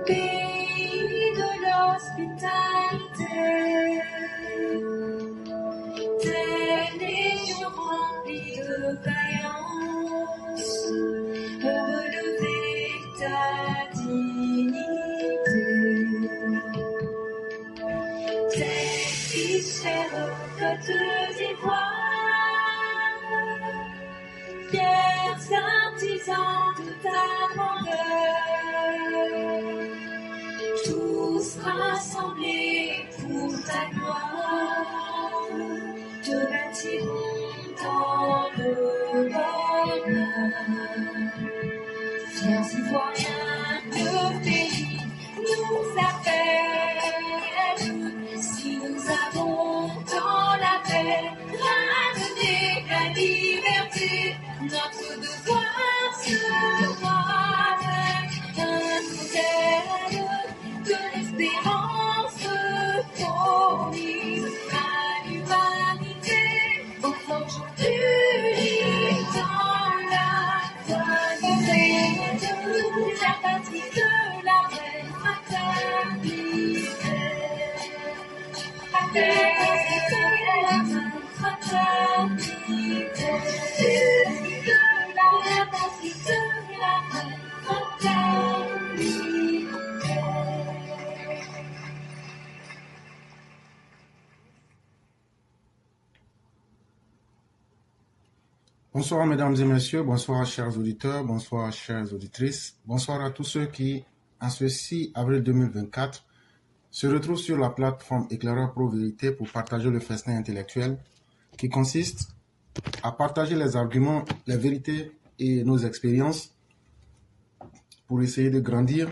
pays de l'hospitalité, des légions remplies de vaillance, pour relever ta dignité. Tes viscères flottes d'ivoire, fiers artisans de ta grandeur, tous rassemblés pour ta gloire, te bâtiront dans le bonheur. Fiers ivoiriens, le pays nous appelle. Si nous avons dans la paix ramené la liberté, notre devoir sera un modèle de l'espérance promise à l'humanité, au forge unie dans la fraternité, la patrie de la reine fraternité. Bonsoir mesdames et messieurs, bonsoir chers auditeurs, bonsoir chères auditrices, bonsoir à tous ceux qui, en ce 6 avril 2024, se retrouvent sur la plateforme Éclaireur Pro Vérité pour partager le festin intellectuel qui consiste à partager les arguments, les vérités et nos expériences pour essayer de grandir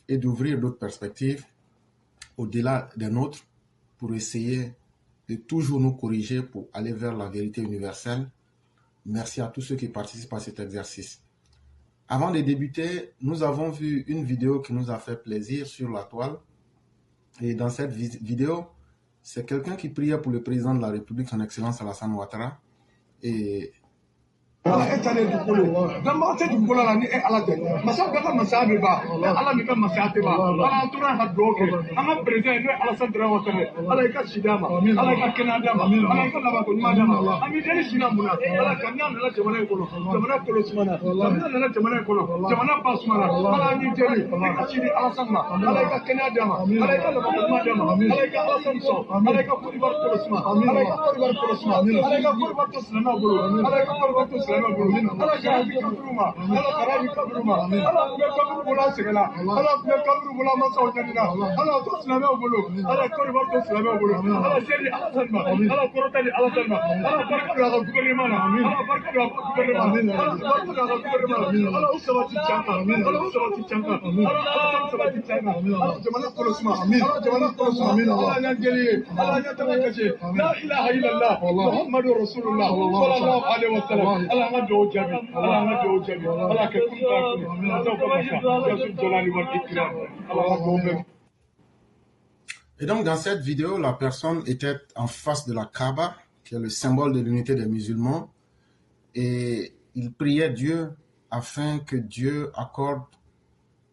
et d'ouvrir d'autres perspectives au-delà des nôtres, pour essayer de toujours nous corriger pour aller vers la vérité universelle. Merci à tous ceux qui participent à cet exercice. Avant de débuter, nous avons vu une vidéo qui nous a fait plaisir sur la toile. Et dans cette vidéo, c'est quelqu'un qui priait pour le président de la République, son Excellence Alassane Ouattara. Et donc dans cette vidéo, la personne était en face de la Kaaba, qui est le symbole de l'unité des musulmans, et il priait Dieu afin que Dieu accorde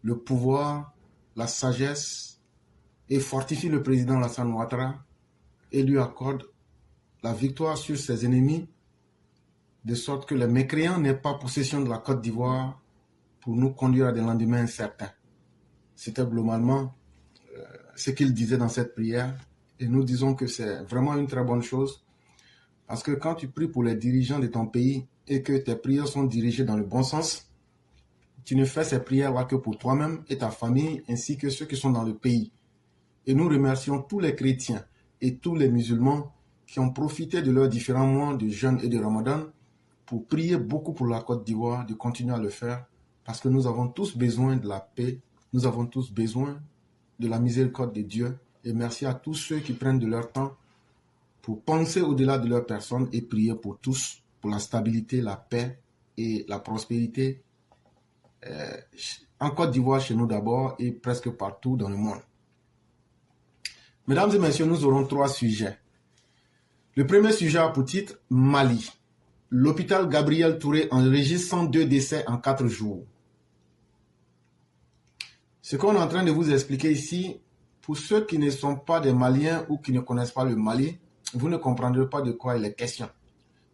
le pouvoir, la sagesse et fortifie le président Alassane Ouattara et lui accorde la victoire sur ses ennemis, de sorte que les mécréants n'aient pas possession de la Côte d'Ivoire pour nous conduire à des lendemains incertains. C'était globalement ce qu'il disait dans cette prière. Et nous disons que c'est vraiment une très bonne chose. Parce que quand tu pries pour les dirigeants de ton pays et que tes prières sont dirigées dans le bon sens, tu ne fais ces prières-là que pour toi-même et ta famille, ainsi que ceux qui sont dans le pays. Et nous remercions tous les chrétiens et tous les musulmans qui ont profité de leurs différents mois de jeûne et de ramadan pour prier beaucoup pour la Côte d'Ivoire, de continuer à le faire, parce que nous avons tous besoin de la paix, nous avons tous besoin de la miséricorde de Dieu. Et merci à tous ceux qui prennent de leur temps pour penser au-delà de leur personne et prier pour tous, pour la stabilité, la paix et la prospérité en Côte d'Ivoire, chez nous d'abord, et presque partout dans le monde. Mesdames et messieurs, nous aurons 3 sujets. Le premier sujet a pour titre Mali. L'hôpital Gabriel Touré enregistre 102 décès en 4 jours. Ce qu'on est en train de vous expliquer ici, pour ceux qui ne sont pas des Maliens ou qui ne connaissent pas le Mali, vous ne comprendrez pas de quoi il est question.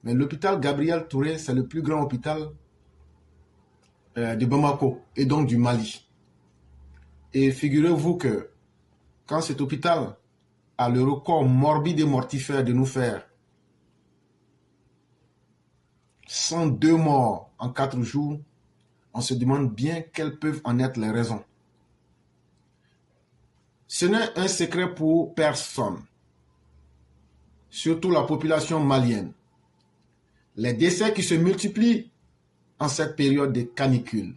Mais l'hôpital Gabriel Touré, c'est le plus grand hôpital de Bamako et donc du Mali. Et figurez-vous que quand cet hôpital a le record morbide et mortifère de nous faire 102 morts en 4 jours, on se demande bien quelles peuvent en être les raisons. Ce n'est un secret pour personne, surtout la population malienne. Les décès qui se multiplient en cette période de canicule.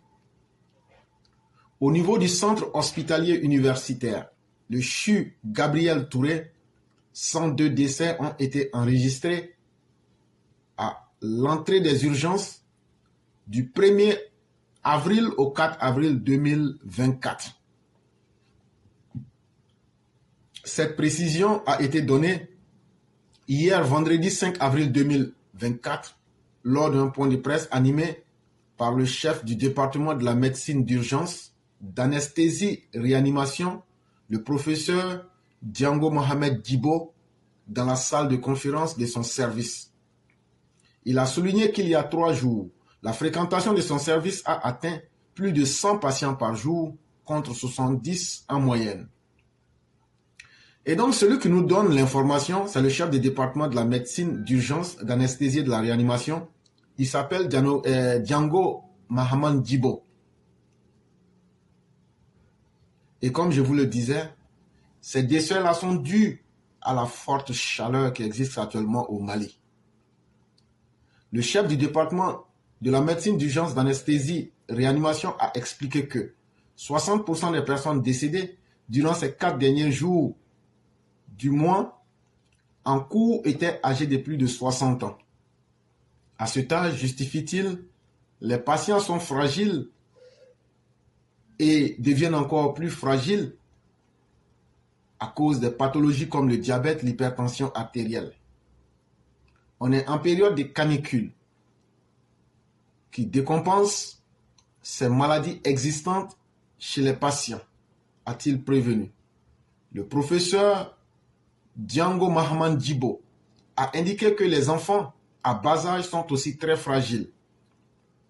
Au niveau du centre hospitalier universitaire, le CHU Gabriel Touré, 102 décès ont été enregistrés à l'entrée des urgences du 1er avril au 4 avril 2024. Cette précision a été donnée hier vendredi 5 avril 2024 lors d'un point de presse animé par le chef du département de la médecine d'urgence, d'anesthésie-réanimation, le professeur Django Mohamed Djibo, dans la salle de conférence de son service. Il a souligné qu'il y a 3 jours, la fréquentation de son service a atteint plus de 100 patients par jour contre 70 en moyenne. Et donc, celui qui nous donne l'information, c'est le chef du département de la médecine d'urgence, d'anesthésie et de la réanimation. Il s'appelle Django Mohamed Djibo. Et comme je vous le disais, ces décès-là sont dus à la forte chaleur qui existe actuellement au Mali. Le chef du département de la médecine d'urgence, d'anesthésie et réanimation a expliqué que 60% des personnes décédées durant ces 4 derniers jours du mois en cours étaient âgés de plus de 60 ans. À cet âge, justifie-t-il, les patients sont fragiles et deviennent encore plus fragiles à cause des pathologies comme le diabète, l'hypertension artérielle. On est en période de canicule qui décompense ces maladies existantes chez les patients, a-t-il prévenu. Le professeur Django Mohamed Djibo a indiqué que les enfants à bas âge sont aussi très fragiles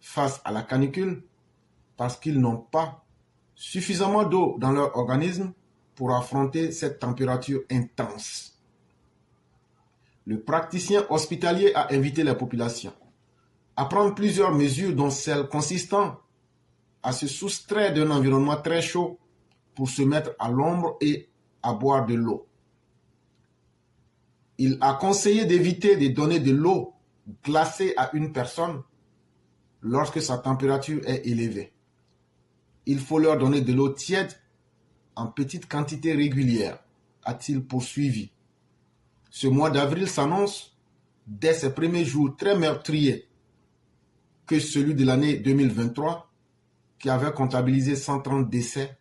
face à la canicule parce qu'ils n'ont pas suffisamment d'eau dans leur organisme pour affronter cette température intense. Le praticien hospitalier a invité la population à prendre plusieurs mesures, dont celle consistant à se soustraire d'un environnement très chaud pour se mettre à l'ombre et à boire de l'eau. Il a conseillé d'éviter de donner de l'eau glacée à une personne lorsque sa température est élevée. Il faut leur donner de l'eau tiède en petite quantité régulière, a-t-il poursuivi. Ce mois d'avril s'annonce, dès ses premiers jours, très meurtrier que celui de l'année 2023, qui avait comptabilisé 130 décès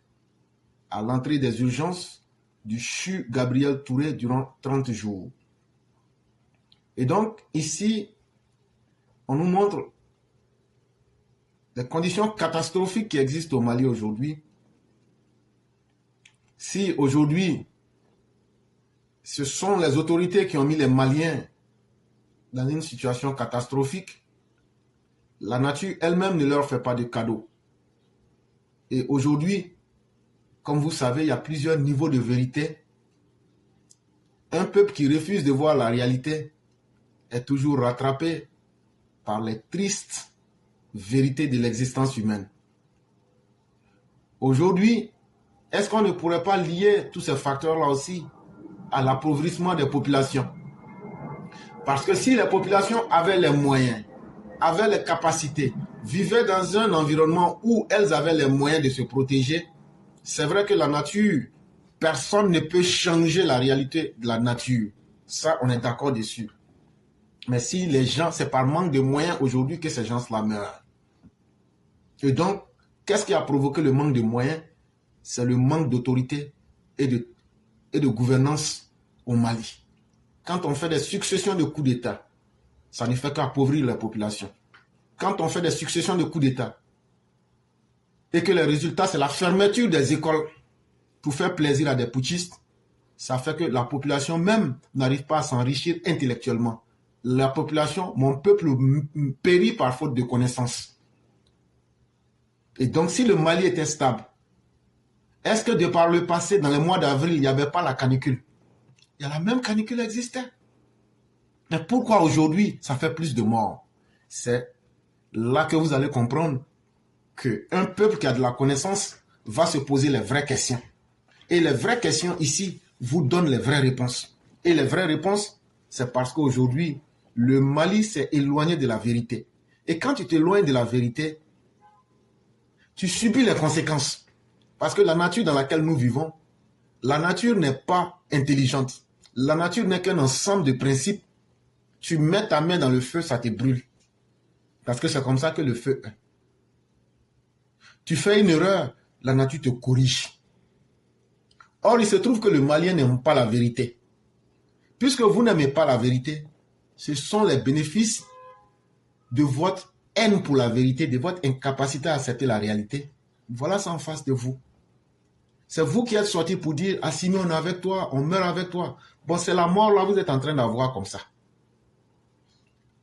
à l'entrée des urgences du CHU Gabriel Touré durant 30 jours. Et donc, ici, on nous montre les conditions catastrophiques qui existent au Mali aujourd'hui. Si aujourd'hui, ce sont les autorités qui ont mis les Maliens dans une situation catastrophique, la nature elle-même ne leur fait pas de cadeau. Et aujourd'hui, comme vous savez, il y a plusieurs niveaux de vérité. Un peuple qui refuse de voir la réalité est toujours rattrapé par les tristes vérités de l'existence humaine. Aujourd'hui, est-ce qu'on ne pourrait pas lier tous ces facteurs-là aussi à l'appauvrissement des populations? Parce que si les populations avaient les moyens, avaient les capacités, vivaient dans un environnement où elles avaient les moyens de se protéger, c'est vrai que la nature, personne ne peut changer la réalité de la nature. Ça, on est d'accord dessus. Mais si les gens, c'est par manque de moyens aujourd'hui que ces gens-là meurent. Et donc, qu'est-ce qui a provoqué le manque de moyens? C'est le manque d'autorité et de gouvernance au Mali. Quand on fait des successions de coups d'État, ça ne fait qu'appauvrir la population. Quand on fait des successions de coups d'État et que les résultats, c'est la fermeture des écoles pour faire plaisir à des putschistes, ça fait que la population même n'arrive pas à s'enrichir intellectuellement. La population, mon peuple périt par faute de connaissances. Et donc, si le Mali était stable, est-ce que de par le passé, dans les mois d'avril, il n'y avait pas la canicule? Il y a la même canicule existait. Mais pourquoi aujourd'hui, ça fait plus de morts? C'est là que vous allez comprendre qu'un peuple qui a de la connaissance va se poser les vraies questions. Et les vraies questions ici vous donnent les vraies réponses. Et les vraies réponses, c'est parce qu'aujourd'hui, le Mali s'est éloigné de la vérité. Et quand tu t'éloignes de la vérité, tu subis les conséquences. Parce que la nature dans laquelle nous vivons, la nature n'est pas intelligente. La nature n'est qu'un ensemble de principes. Tu mets ta main dans le feu, ça te brûle. Parce que c'est comme ça que le feu est. Tu fais une erreur, la nature te corrige. Or, il se trouve que le Malien n'aime pas la vérité. Puisque vous n'aimez pas la vérité, ce sont les bénéfices de votre haine pour la vérité, de votre incapacité à accepter la réalité. Voilà ça en face de vous. C'est vous qui êtes sorti pour dire « Assimi, on est avec toi, on meurt avec toi ». Bon, c'est la mort là, vous êtes en train d'avoir comme ça.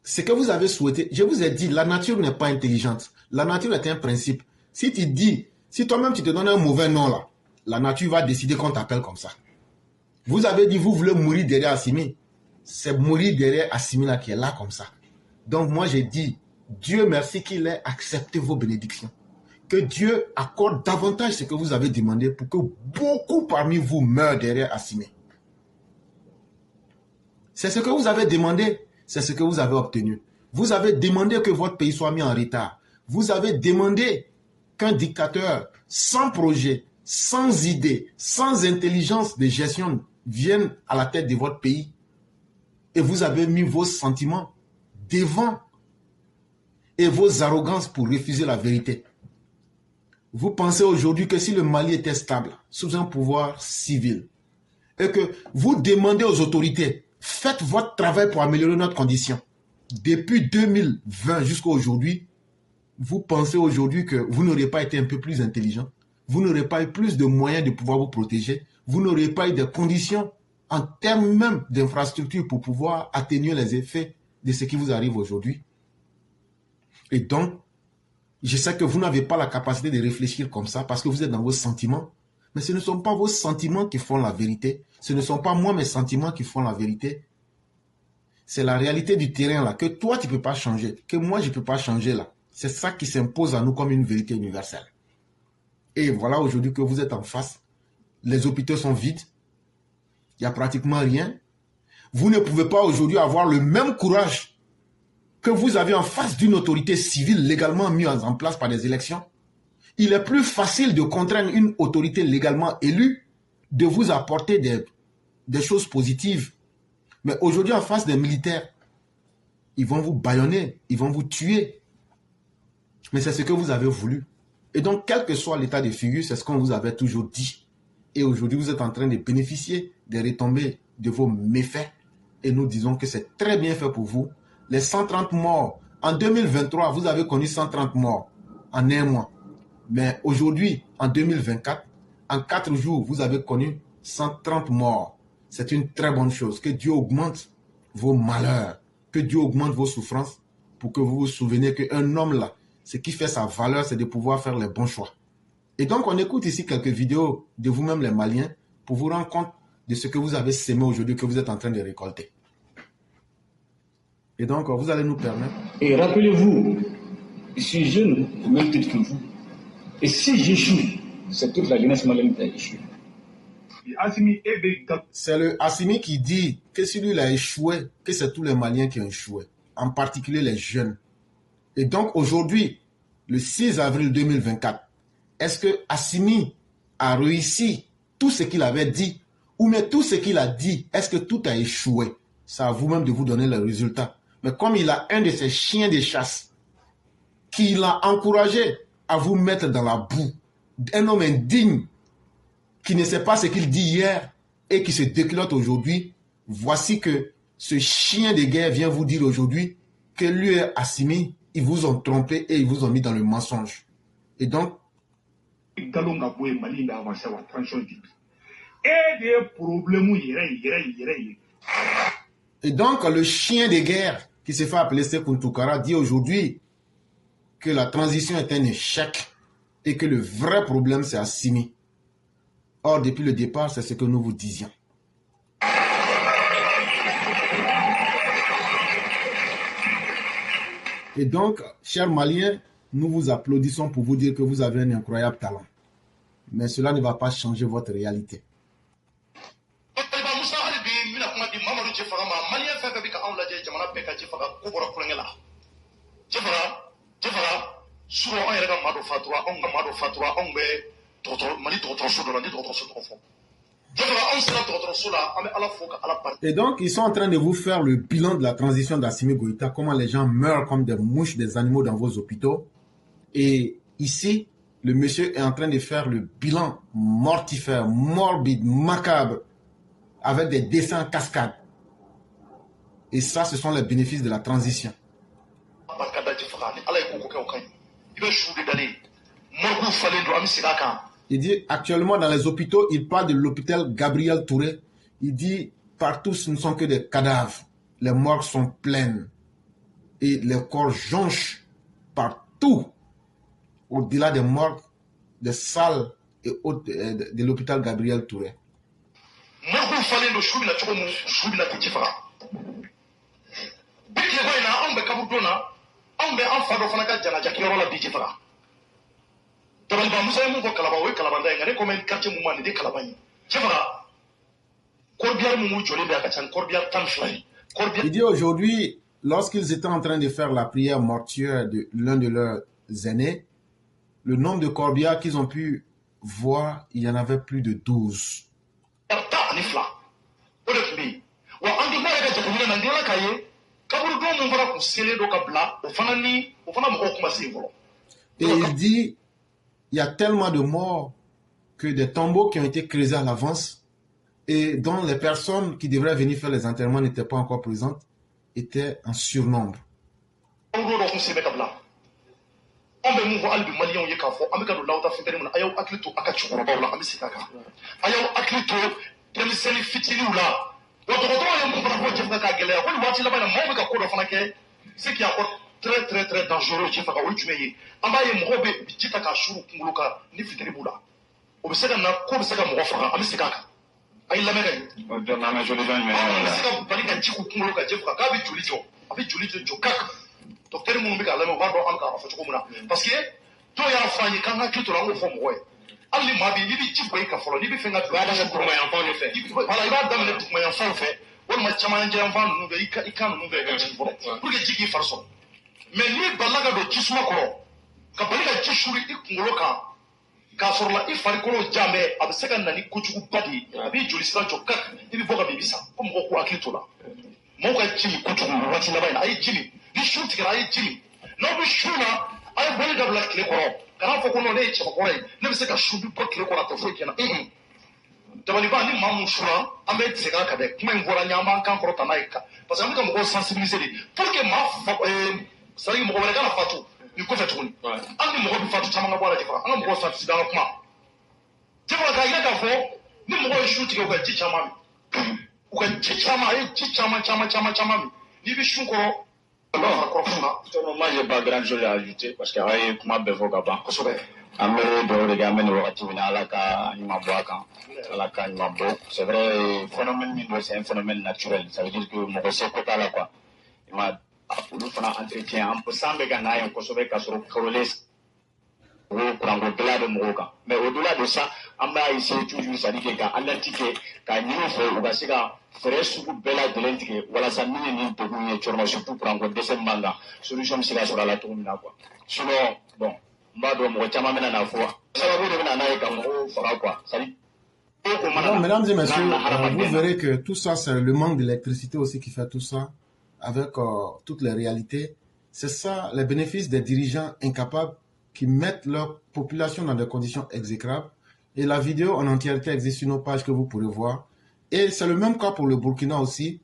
Ce que vous avez souhaité, je vous ai dit, la nature n'est pas intelligente. La nature est un principe. Si tu dis, si toi-même tu te donnes un mauvais nom là, la nature va décider qu'on t'appelle comme ça. Vous avez dit, vous voulez mourir derrière Assimi. C'est mourir derrière Assimi là qui est là comme ça. Donc moi j'ai dit, Dieu merci qu'il ait accepté vos bénédictions. Que Dieu accorde davantage ce que vous avez demandé pour que beaucoup parmi vous meurent derrière Assimi. C'est ce que vous avez demandé, c'est ce que vous avez obtenu. Vous avez demandé que votre pays soit mis en retard. Vous avez demandé qu'un dictateur sans projet, sans idée, sans intelligence de gestion vienne à la tête de votre pays. Et vous avez mis vos sentiments devant et vos arrogances pour refuser la vérité. Vous pensez aujourd'hui que si le Mali était stable, sous un pouvoir civil, et que vous demandez aux autorités, faites votre travail pour améliorer notre condition. Depuis 2020 jusqu'à aujourd'hui, vous pensez aujourd'hui que vous n'aurez pas été un peu plus intelligent, vous n'aurez pas eu plus de moyens de pouvoir vous protéger, vous n'aurez pas eu des conditions en termes même d'infrastructures pour pouvoir atténuer les effets de ce qui vous arrive aujourd'hui. Et donc, je sais que vous n'avez pas la capacité de réfléchir comme ça parce que vous êtes dans vos sentiments. Mais ce ne sont pas vos sentiments qui font la vérité. Ce ne sont pas moi, mes sentiments qui font la vérité. C'est la réalité du terrain là, que toi tu ne peux pas changer, que moi je ne peux pas changer là. C'est ça qui s'impose à nous comme une vérité universelle. Et voilà aujourd'hui que vous êtes en face. Les hôpitaux sont vides. Il n'y a pratiquement rien. Vous ne pouvez pas aujourd'hui avoir le même courage que vous avez en face d'une autorité civile légalement mise en place par des élections. Il est plus facile de contraindre une autorité légalement élue de vous apporter des choses positives. Mais aujourd'hui, en face des militaires, ils vont vous bâillonner, ils vont vous tuer. Mais c'est ce que vous avez voulu. Et donc, quel que soit l'état de figure, c'est ce qu'on vous avait toujours dit. Et aujourd'hui, vous êtes en train de bénéficier des retombées de vos méfaits. Et nous disons que c'est très bien fait pour vous. Les 130 morts, en 2023, vous avez connu 130 morts en un mois. Mais aujourd'hui, en 2024, en 4 jours, vous avez connu 130 morts. C'est une très bonne chose. Que Dieu augmente vos malheurs, que Dieu augmente vos souffrances pour que vous vous souveniez qu'un homme là, ce qui fait sa valeur, c'est de pouvoir faire les bons choix. Et donc, on écoute ici quelques vidéos de vous-même les Maliens pour vous rendre compte de ce que vous avez sémé aujourd'hui, que vous êtes en train de récolter. Et donc, vous allez nous permettre. Et rappelez-vous, je suis jeune, au même titre que vous. Et si j'échoue, c'est toute la jeunesse malienne qui a échoué. C'est le Assimi qui dit que si lui il a échoué, que c'est tous les Maliens qui ont échoué, en particulier les jeunes. Et donc aujourd'hui, le 6 avril 2024, est-ce que Assimi a réussi tout ce qu'il avait dit, ou mais tout ce qu'il a dit, est-ce que tout a échoué? C'est à vous-même de vous donner le résultat. Mais comme il a un de ses chiens de chasse qui l'a encouragé à vous mettre dans la boue, un homme indigne qui ne sait pas ce qu'il dit hier et qui se déclote aujourd'hui, voici que ce chien de guerre vient vous dire aujourd'hui que lui et Assimi, ils vous ont trompé et ils vous ont mis dans le mensonge. Et donc, galonga boye Mali na avancer wa transition dit. Et des problèmes yere. Et donc, le chien de guerre qui se fait appeler Sékou Toukara dit aujourd'hui que la transition est un échec et que le vrai problème, c'est Assimi. Or, depuis le départ, c'est ce que nous vous disions. Et donc, chers Maliens, nous vous applaudissons pour vous dire que vous avez un incroyable talent. Mais cela ne va pas changer votre réalité. Et donc, ils sont en train de vous faire le bilan de la transition d'Assimi Goïta, comment les gens meurent comme des mouches, des animaux dans vos hôpitaux. Et ici, le monsieur est en train de faire le bilan mortifère, morbide, macabre, avec des dessins en cascade. Et ça, ce sont les bénéfices de la transition. Il dit, actuellement dans les hôpitaux, il parle de l'hôpital Gabriel Touré. Il dit, partout ce ne sont que des cadavres. Les morgues sont pleines. Et les corps jonchent partout. Au-delà des morgues, des salles et autres de l'hôpital Gabriel Touré. Il dit aujourd'hui, lorsqu'ils étaient en train de faire la prière mortuaire de l'un de leurs aînés, le nombre de corbières qu'ils ont pu voir, il y en avait plus de 12. Et il dit, il y a tellement de morts que des tombeaux qui ont été creusés à l'avance et dont les personnes qui devraient venir faire les enterrements n'étaient pas encore présentes, étaient en surnombre. Très dangereux. Mais ni balaga do kisuma koro ka balika kishuri ikungolo ka sorla ifarikolo jambe abiseka nani kuchuku badi abi julisa joka ibi boga bibisa ko mo ko akitola mo ka chimi kuchuku wati na bayina ay chimi ni shuti kara ay chimi no bi shuna ay boli da black kile koro kana fo kono ne chiko koro ne biseka shubi ko kile koro to fo kena tabali ba ni mamu shura ambe tseka ka de kuma ngora nyamba kan koro tanaika parce que amika mo sensibiliser pour que ma sari mɔgɔ wɛrɛ kana fatu ni kɔfɛ tuguni an ni mɔgɔ bi fatu caman ka bɔ a la jɛfara an ka mɔgɔ fatu sidanga kuma jɛfara k'a yira k'a fɔ ni mɔgɔ ye su tigɛ u ka ji caman min u ka ji caman a ye ji caman min n'i bi su kɔrɔ Moi, j'ai pas grand chose à ajouter parce que kuma bɛɛ fɔ ka ban kosɛbɛ an bɛ dugawu de kɛ an bɛ nin wagati min na ala ka ɲuman bɔ a kan ala ka ɲuman bɔ c'est vrai phénomène min don c'est un phénomène naturel ça veut dire que mɔgɔ seko t'a la quoi i ma olu fana entretien an san bɛ ka n'a ye kosɛbɛ ka sɔrɔ kɔrɔlen o kuranko gɛlɛya bɛ mɔgɔw kan mais au delà de ça an b'a essayer toujours c'est à dire ka alerte kɛ ka ɲini fɛ u ka se ka fɛɛrɛ sugu bɛɛ lajɛlen tigɛ walasa min ye nin degun ye cɔrɔma surtout kuranko dɛsɛ min b'an kan solution bɛ se ka sɔrɔ a la cogo min na quoi sinon bon n b'a dɔn mɔgɔ caman bɛna n'a fɔ sababu de bɛna n'a ye ka mɔgɔw faga quoi c'est à dire non, mesdames et messieurs, vous verrez que tout ça, c'est le manque d'électricité aussi qui fait tout ça, avec toutes les réalités. C'est ça, les bénéfices des dirigeants incapables qui mettent leur population dans des conditions exécrables. Et la vidéo en entièreté existe sur nos pages que vous pourrez voir. Et c'est le même cas pour le Burkina aussi.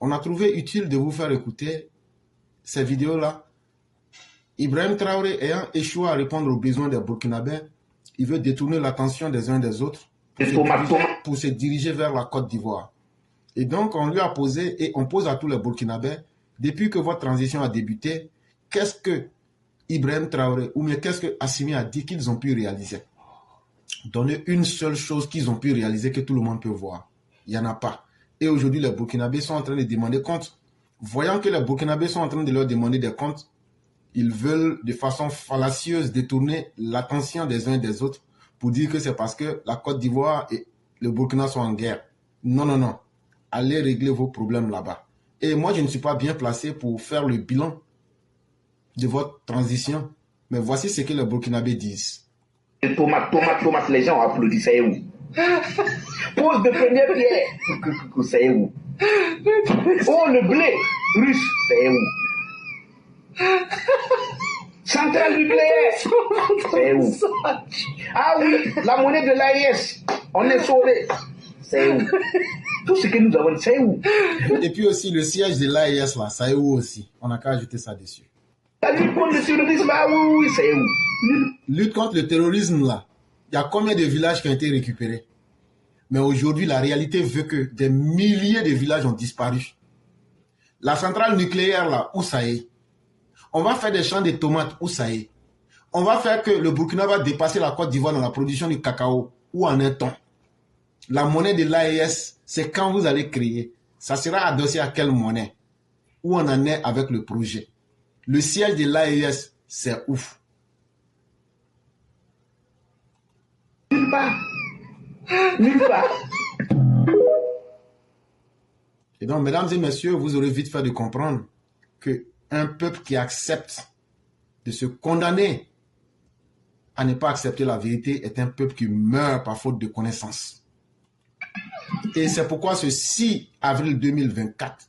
On a trouvé utile de vous faire écouter ces vidéos-là. Ibrahim Traoré ayant échoué à répondre aux besoins des Burkinabés, Il veut détourner l'attention des uns des autres pour se diriger vers la Côte d'Ivoire. Et donc, on lui a posé, et on pose à tous les Burkinabés, depuis que votre transition a débuté, qu'est-ce que Ibrahim Traoré, ou bien qu'est-ce que Assimi a dit qu'ils ont pu réaliser? Donnez une seule chose qu'ils ont pu réaliser que tout le monde peut voir. Il n'y en a pas. Et aujourd'hui, les Burkinabés sont en train de demander compte. Voyant que les Burkinabés sont en train de leur demander des comptes, ils veulent de façon fallacieuse détourner l'attention des uns et des autres pour dire que c'est parce que la Côte d'Ivoire et le Burkina sont en guerre. Non, non, non. Allez régler vos problèmes là-bas. Et moi, je ne suis pas bien placé pour faire le bilan de votre transition. Mais voici ce que les Burkinabés disent. Thomas, les gens applaudissaient où? Pose de première pierre, c'est où? Oh, le blé russe, c'est où? Centrale nucléaire, c'est où? Ah oui, la monnaie de l'AIS, on est sauvé, c'est où? Tout ce que nous avons, c'est où? Et puis aussi, le siège de l'AIS, là, ça est où aussi? On n'a qu'à ajouter ça dessus. La lutte contre le terrorisme, ah oui, c'est où? Lutte contre le terrorisme, là, il y a combien de villages qui ont été récupérés? Mais aujourd'hui, la réalité veut que des milliers de villages ont disparu. La centrale nucléaire, là, où ça est? On va faire des champs de tomates, où ça est? On va faire que le Burkina va dépasser la Côte d'Ivoire dans la production du cacao, où en est-on? La monnaie de l'AES, c'est quand vous allez créer. Ça sera adossé à quelle monnaie? Où on en est avec le projet? Le siège de l'AES, c'est ouf. Nulle part. Nulle part. Et donc, mesdames et messieurs, vous aurez vite fait de comprendre qu'un peuple qui accepte de se condamner à ne pas accepter la vérité est un peuple qui meurt par faute de connaissance. Et c'est pourquoi ce 6 avril 2024,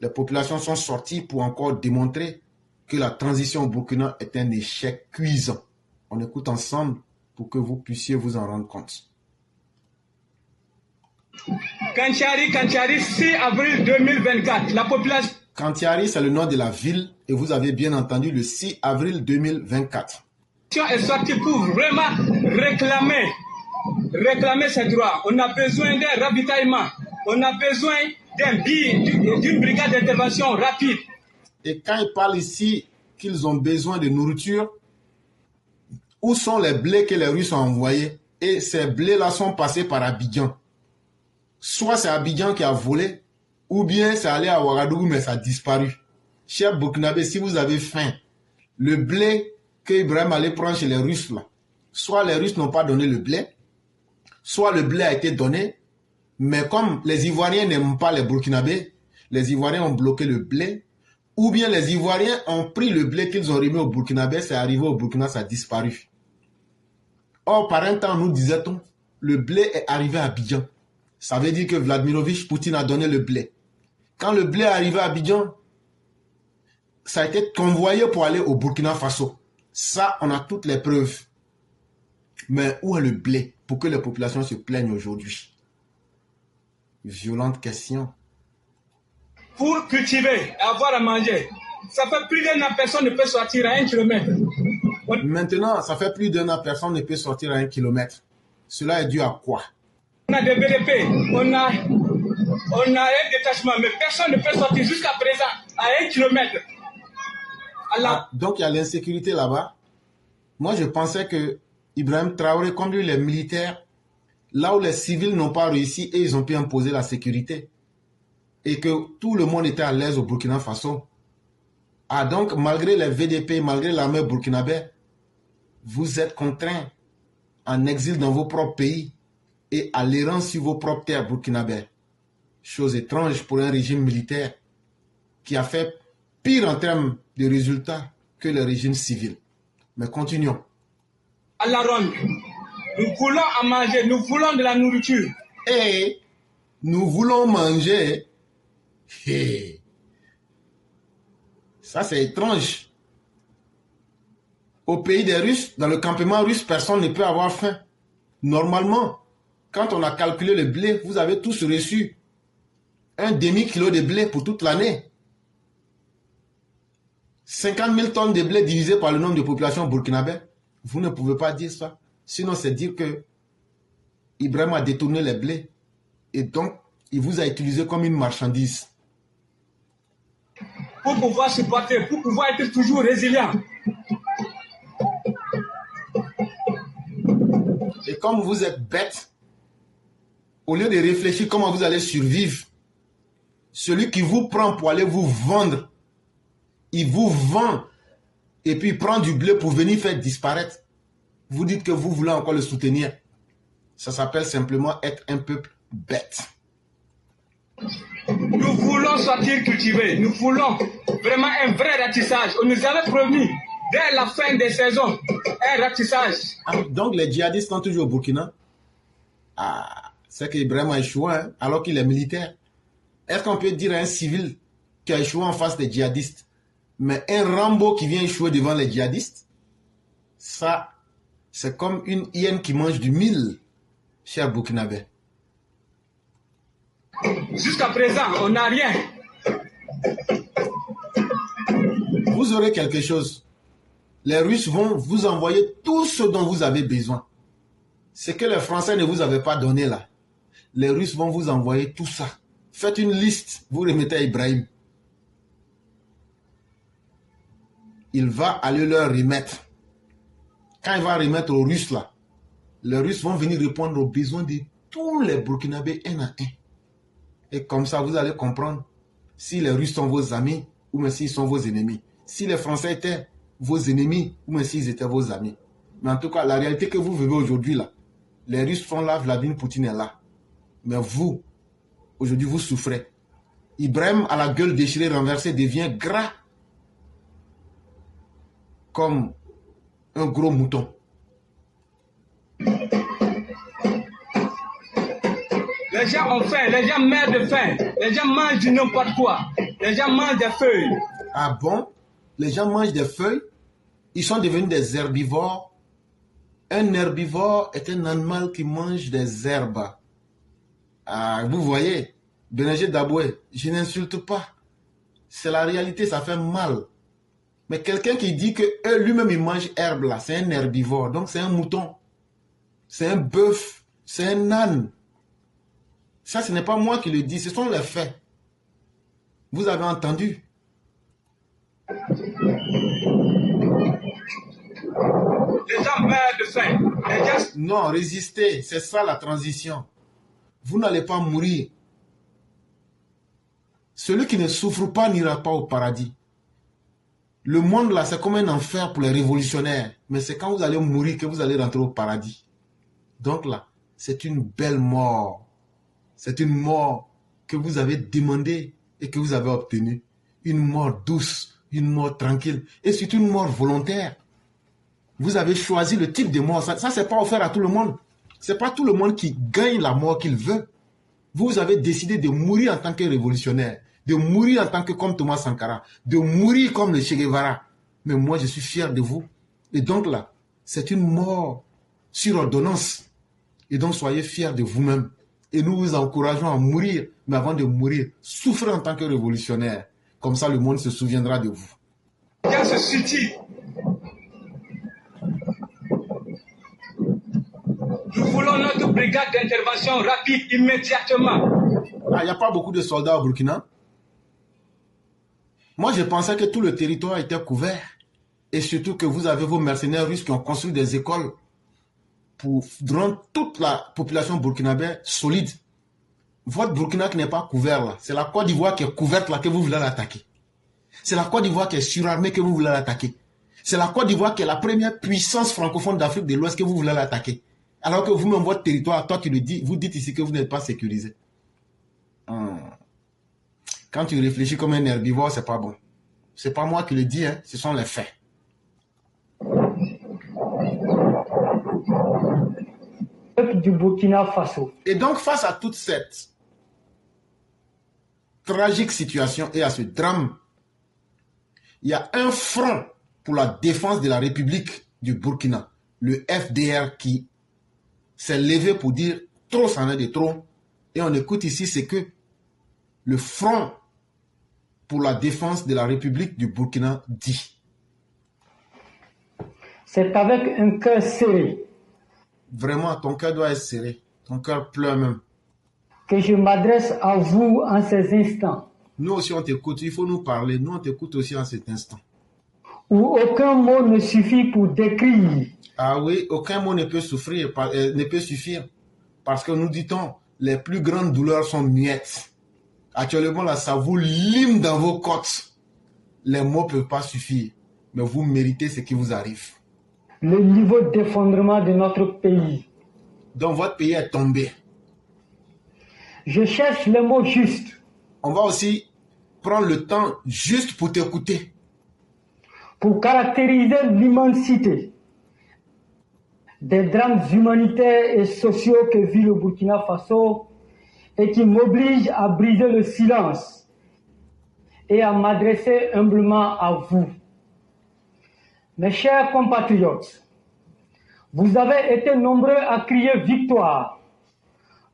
les populations sont sorties pour encore démontrer que la transition au Burkina est un échec cuisant. On écoute ensemble pour que vous puissiez vous en rendre compte. Kantiari, 6 avril 2024, la population... Kantiari, c'est le nom de la ville et vous avez bien entendu le 6 avril 2024. est sortie pour vraiment réclamer ses droits. On a besoin d'un ravitaillement, on a besoin d'une brigade d'intervention rapide. Et quand ils parlent ici qu'ils ont besoin de nourriture, où sont les blés que les Russes ont envoyés? Et ces blés-là sont passés par Abidjan. Soit c'est Abidjan qui a volé, ou bien c'est allé à Ouagadougou, mais ça a disparu. Cher Burkinabé, si vous avez faim, le blé que Ibrahim allait prendre chez les Russes, là, soit les Russes n'ont pas donné le blé, soit le blé a été donné, mais comme les Ivoiriens n'aiment pas les Burkinabés, les Ivoiriens ont bloqué le blé, ou bien les Ivoiriens ont pris le blé qu'ils ont remis au Burkinabé, c'est arrivé au Burkina, ça a disparu. Or, par un temps, nous disait-on, le blé est arrivé à Abidjan. Ça veut dire que Vladimirovitch Poutine a donné le blé. Quand le blé est arrivé à Abidjan, ça a été convoyé pour aller au Burkina Faso. Ça, on a toutes les preuves. Mais où est le blé pour que les populations se plaignent aujourd'hui? Violente question. Pour cultiver, avoir à manger, ça fait plus d'un an, personne ne peut sortir à 1 kilomètre. Maintenant, ça fait plus d'un an, personne ne peut sortir à 1 kilomètre. Cela est dû à quoi? On a des BDP, on a un détachement, mais personne ne peut sortir jusqu'à présent à 1 kilomètre. Donc il y a l'insécurité là-bas. Moi, je pensais que Ibrahim Traoré, comme lui, les militaires, là où les civils n'ont pas réussi et ils ont pu imposer la sécurité, et que tout le monde était à l'aise au Burkina Faso. Ah, donc, malgré les VDP, malgré l'armée burkinabé, vous êtes contraints en exil dans vos propres pays et à l'errance sur vos propres terres burkinabé. Chose étrange pour un régime militaire qui a fait pire en termes de résultats que le régime civil. Mais continuons. À la ronde, nous voulons à manger, nous voulons de la nourriture. Et nous voulons manger. Hey. Ça, c'est étrange. Au pays des Russes, dans le campement russe, personne ne peut avoir faim. Normalement, quand on a calculé le blé, vous avez tous reçu un demi-kilo de blé pour toute l'année. 50 000 tonnes de blé divisé par le nombre de populations burkinabé. Vous ne pouvez pas dire ça. Sinon, c'est dire que Ibrahim a détourné les blés. Et donc, il vous a utilisé comme une marchandise. Pour pouvoir supporter, pour pouvoir être toujours résilient. Et comme vous êtes bête, au lieu de réfléchir comment vous allez survivre, celui qui vous prend pour aller vous vendre, il vous vend et puis il prend du blé pour venir faire disparaître. Vous dites que vous voulez encore le soutenir. Ça s'appelle simplement être un peuple bête. Nous voulons sortir cultivés. Nous voulons vraiment un vrai ratissage. On nous avait promis, dès la fin des saisons, un ratissage. Ah, donc les djihadistes sont toujours au Burkina. Ah, c'est qu'Ibrahim a échoué, hein, alors qu'il est militaire. Est-ce qu'on peut dire à un civil qui a échoué en face des djihadistes, mais un Rambo qui vient échouer devant les djihadistes? Ça, c'est comme une hyène qui mange du mil, cher Burkinabé. Jusqu'à présent, on n'a rien. Vous aurez quelque chose. Les Russes vont vous envoyer tout ce dont vous avez besoin. Ce que les Français ne vous avaient pas donné là. Les Russes vont vous envoyer tout ça. Faites une liste, vous remettez à Ibrahim. Il va aller leur remettre. Quand il va remettre aux Russes là, les Russes vont venir répondre aux besoins de tous les Burkinabés un à un. Et comme ça, vous allez comprendre si les Russes sont vos amis ou même s'ils sont vos ennemis. Si les Français étaient vos ennemis ou même s'ils étaient vos amis. Mais en tout cas, la réalité que vous vivez aujourd'hui là, les Russes sont là, Vladimir Poutine est là. Mais vous, aujourd'hui, vous souffrez. Ibrahim, à la gueule déchirée, renversée, devient gras comme un gros mouton. Les gens ont faim, les gens meurent de faim, les gens mangent du n'importe quoi, les gens mangent des feuilles. Ah bon? Les gens mangent des feuilles? Ils sont devenus des herbivores. Un herbivore est un animal qui mange des herbes. Ah, vous voyez, Bénéger Daboué, je n'insulte pas. C'est la réalité, ça fait mal. Mais quelqu'un qui dit que lui-même il mange herbe là, c'est un herbivore. Donc c'est un mouton. C'est un bœuf. C'est un âne. Ça, ce n'est pas moi qui le dis, ce sont les faits. Vous avez entendu? Les gens meurent de faim. Les gens... Non, résistez, c'est ça la transition. Vous n'allez pas mourir. Celui qui ne souffre pas n'ira pas au paradis. Le monde là, c'est comme un enfer pour les révolutionnaires. Mais c'est quand vous allez mourir que vous allez rentrer au paradis. Donc là, c'est une belle mort. C'est une mort que vous avez demandée et que vous avez obtenue. Une mort douce, une mort tranquille. Et c'est une mort volontaire. Vous avez choisi le type de mort. Ça c'est pas offert à tout le monde. C'est pas tout le monde qui gagne la mort qu'il veut. Vous avez décidé de mourir en tant que révolutionnaire. De mourir en tant que comme Thomas Sankara. De mourir comme le Che Guevara. Mais moi, je suis fier de vous. Et donc là, c'est une mort sur ordonnance. Et donc, soyez fiers de vous-même. Et nous vous encourageons à mourir. Mais avant de mourir, souffrez en tant que révolutionnaire. Comme ça, le monde se souviendra de vous. Quand se situe, nous voulons notre brigade d'intervention rapide, immédiatement. Ah, il n'y a pas beaucoup de soldats au Burkina. Moi, je pensais que tout le territoire était couvert. Et surtout que vous avez vos mercenaires russes qui ont construit des écoles pour rendre toute la population burkinabé solide. Votre Burkina qui n'est pas couvert là, c'est la Côte d'Ivoire qui est couverte là que vous voulez l'attaquer. C'est la Côte d'Ivoire qui est surarmée que vous voulez l'attaquer. C'est la Côte d'Ivoire qui est la première puissance francophone d'Afrique de l'Ouest que vous voulez l'attaquer. Alors que vous-même, votre territoire, toi qui le dis, vous dites ici que vous n'êtes pas sécurisé. Quand tu réfléchis comme un herbivore, c'est pas bon. C'est pas moi qui le dis, hein, ce sont les faits. Du Burkina Faso. Et donc, face à toute cette tragique situation et à ce drame, il y a un front pour la défense de la République du Burkina, le FDR, qui s'est levé pour dire trop c'en est de trop. Et on écoute ici ce que le front pour la défense de la République du Burkina dit. C'est avec un cœur serré vraiment, ton cœur doit être serré. Ton cœur pleure même. que je m'adresse à vous en ces instants Nous aussi, on t'écoute. Il faut nous parler. Nous, on t'écoute aussi en cet instant. où aucun mot ne suffit pour décrire Ah oui, aucun mot ne peut suffire. Parce que nous dit-on, les plus grandes douleurs sont muettes. Actuellement, là, ça vous lime dans vos côtes. Les mots ne peuvent pas suffire. Mais vous méritez ce qui vous arrive. le niveau d'effondrement de notre pays. Donc, votre pays est tombé. Je cherche les mots justes On va aussi prendre le temps juste pour t'écouter. pour caractériser l'immensité des drames humanitaires et sociaux que vit le Burkina Faso et qui m'oblige à briser le silence et à m'adresser humblement à vous. Mes chers compatriotes, vous avez été nombreux à crier victoire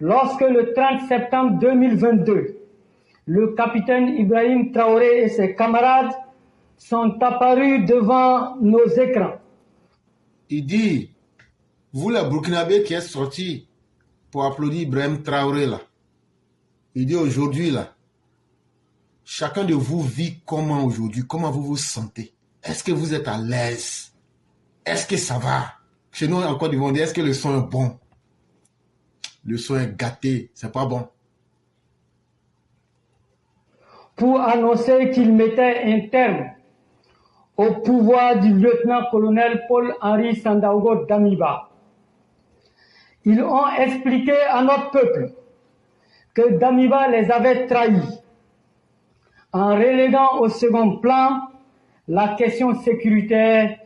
lorsque le 30 septembre 2022, le capitaine Ibrahim Traoré et ses camarades sont apparus devant nos écrans. Il dit, vous les Burkinabés qui êtes sortis pour applaudir Ibrahim Traoré là, il dit aujourd'hui là, chacun de vous vit comment aujourd'hui, comment vous vous sentez. Est-ce que vous êtes à l'aise? Est-ce que ça va? Chez nous en Côte d'Ivoire, on dit, est-ce que le son est bon? Le son est gâté, c'est pas bon. Pour annoncer qu'il mettait un terme au pouvoir du lieutenant-colonel Paul-Henri Sandaogo Damiba. Ils ont expliqué à notre peuple que Damiba les avait trahis en reléguant au second plan la question sécuritaire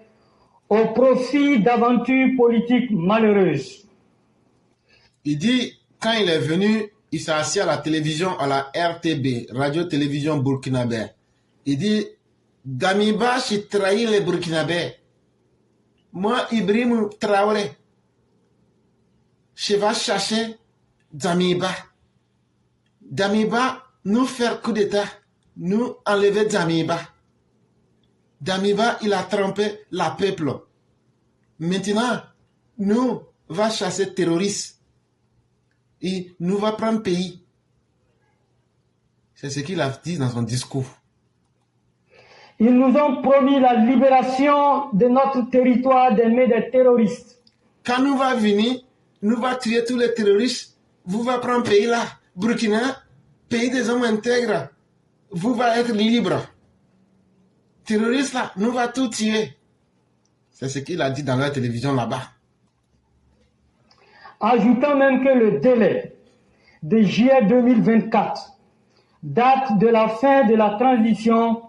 au profit d'aventures politiques malheureuses. Il dit, quand il est venu, il s'est assis à la télévision, à la RTB, Radio-Télévision Burkinabé. Il dit, Damiba, j'ai trahi les Burkinabés. Moi, Ibrahim Traoré, je vais chercher Damiba. Damiba, nous faire coup d'état, nous enlever Damiba. Damiba, il a trompé la peuple. Maintenant, nous va chasser terroristes. Et nous va prendre pays. C'est ce qu'il a dit dans son discours. Ils nous ont promis la libération de notre territoire des mains des terroristes. Quand nous va venir, nous va tuer tous les terroristes. Vous va prendre pays là, Burkina, pays des hommes intègres. Vous va être libre. Terroristes là, nous va tout tuer. C'est ce qu'il a dit dans la télévision là-bas. Ajoutant même que le délai de juillet 2024, date de la fin de la transition,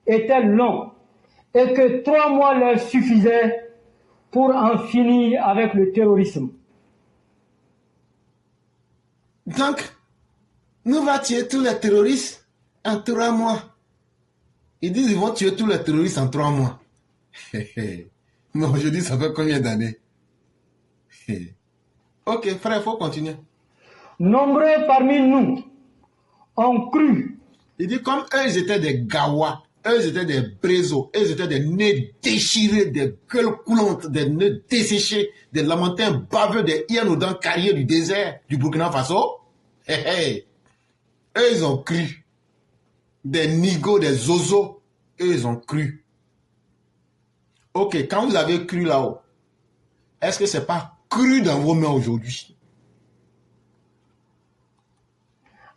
était long et que 3 mois leur suffisaient pour en finir avec le terrorisme. Donc, nous va tuer tous les terroristes en 3 mois. Ils disent qu'ils vont tuer tous les terroristes en 3 mois. Mais aujourd'hui, ça fait combien d'années? Ok, frère, il faut continuer. Nombreux parmi nous ont cru. Il dit comme eux, ils étaient des gawas, eux, ils étaient des brésos, eux, ils étaient des nez déchirés, des gueules coulantes, des nez desséchés, des lamentins baveux, des hyènes aux dents carriées du désert du Burkina Faso. Eux, ils ont cru. Des nigauds, des zozos, eux, ils ont cru. Ok, quand vous avez cru là-haut, est-ce que c'est pas cru dans vos mains aujourd'hui?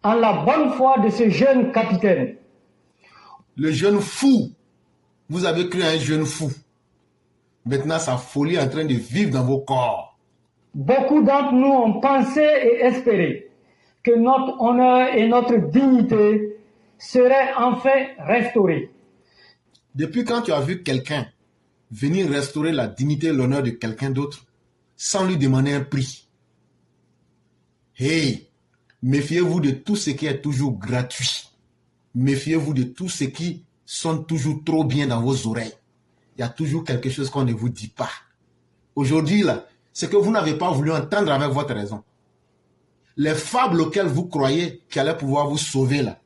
En la bonne foi de ce jeune capitaine. Le jeune fou. Vous avez cru à un jeune fou. Maintenant, sa folie est en train de vivre dans vos corps. Beaucoup d'entre nous ont pensé et espéré que notre honneur et notre dignité seraient enfin restaurés. Depuis quand tu as vu quelqu'un venir restaurer la dignité et l'honneur de quelqu'un d'autre sans lui demander un prix? Hey, méfiez-vous de tout ce qui est toujours gratuit. Méfiez-vous de tout ce qui sonne toujours trop bien dans vos oreilles. Il y a toujours quelque chose qu'on ne vous dit pas. Aujourd'hui, là, c'est que vous n'avez pas voulu entendre avec votre raison. Les fables auxquelles vous croyez qui allaient pouvoir vous sauver, là,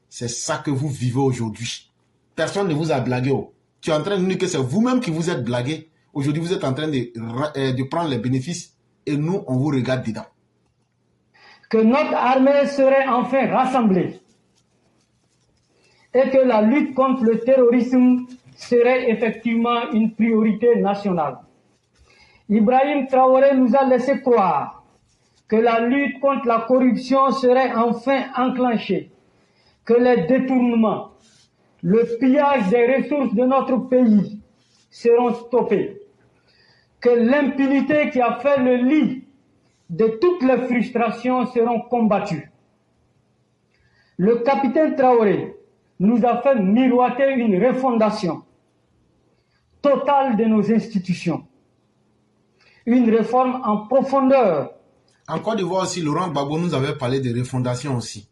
c'est ça que vous vivez aujourd'hui. Personne ne vous a blagué. Oh. Tu es en train de dire que c'est vous-même qui vous êtes blagué. Aujourd'hui, vous êtes en train de prendre les bénéfices et nous, on vous regarde dedans. Que notre armée serait enfin rassemblée et que la lutte contre le terrorisme serait effectivement une priorité nationale. Ibrahim Traoré nous a laissé croire que la lutte contre la corruption serait enfin enclenchée, que les détournements, le pillage des ressources de notre pays seront stoppés, que l'impunité qui a fait le lit de toutes les frustrations seront combattues. Le capitaine Traoré nous a fait miroiter une refondation totale de nos institutions, une réforme en profondeur. En Côte d'Ivoire aussi, Laurent Gbagbo nous avait parlé de refondation aussi.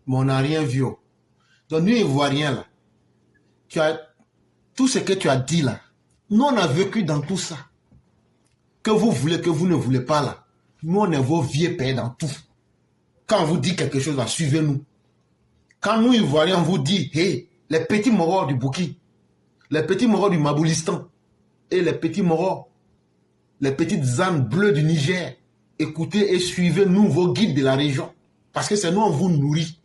Mais on n'a rien vu. Donc nous, Ivoiriens, là, tout ce que tu as dit là, nous, on a vécu dans tout ça. Que vous voulez, que vous ne voulez pas là. Nous, on est vos vieux pères dans tout. Quand on vous dit quelque chose là, suivez-nous. Quand nous, Ivoiriens, on vous dit, hey, les petits morts du Bouki, les petits morts du Maboulistan et les petits morts, les petites âmes bleues du Niger, écoutez et suivez-nous, vos guides de la région. Parce que c'est nous, on vous nourrit.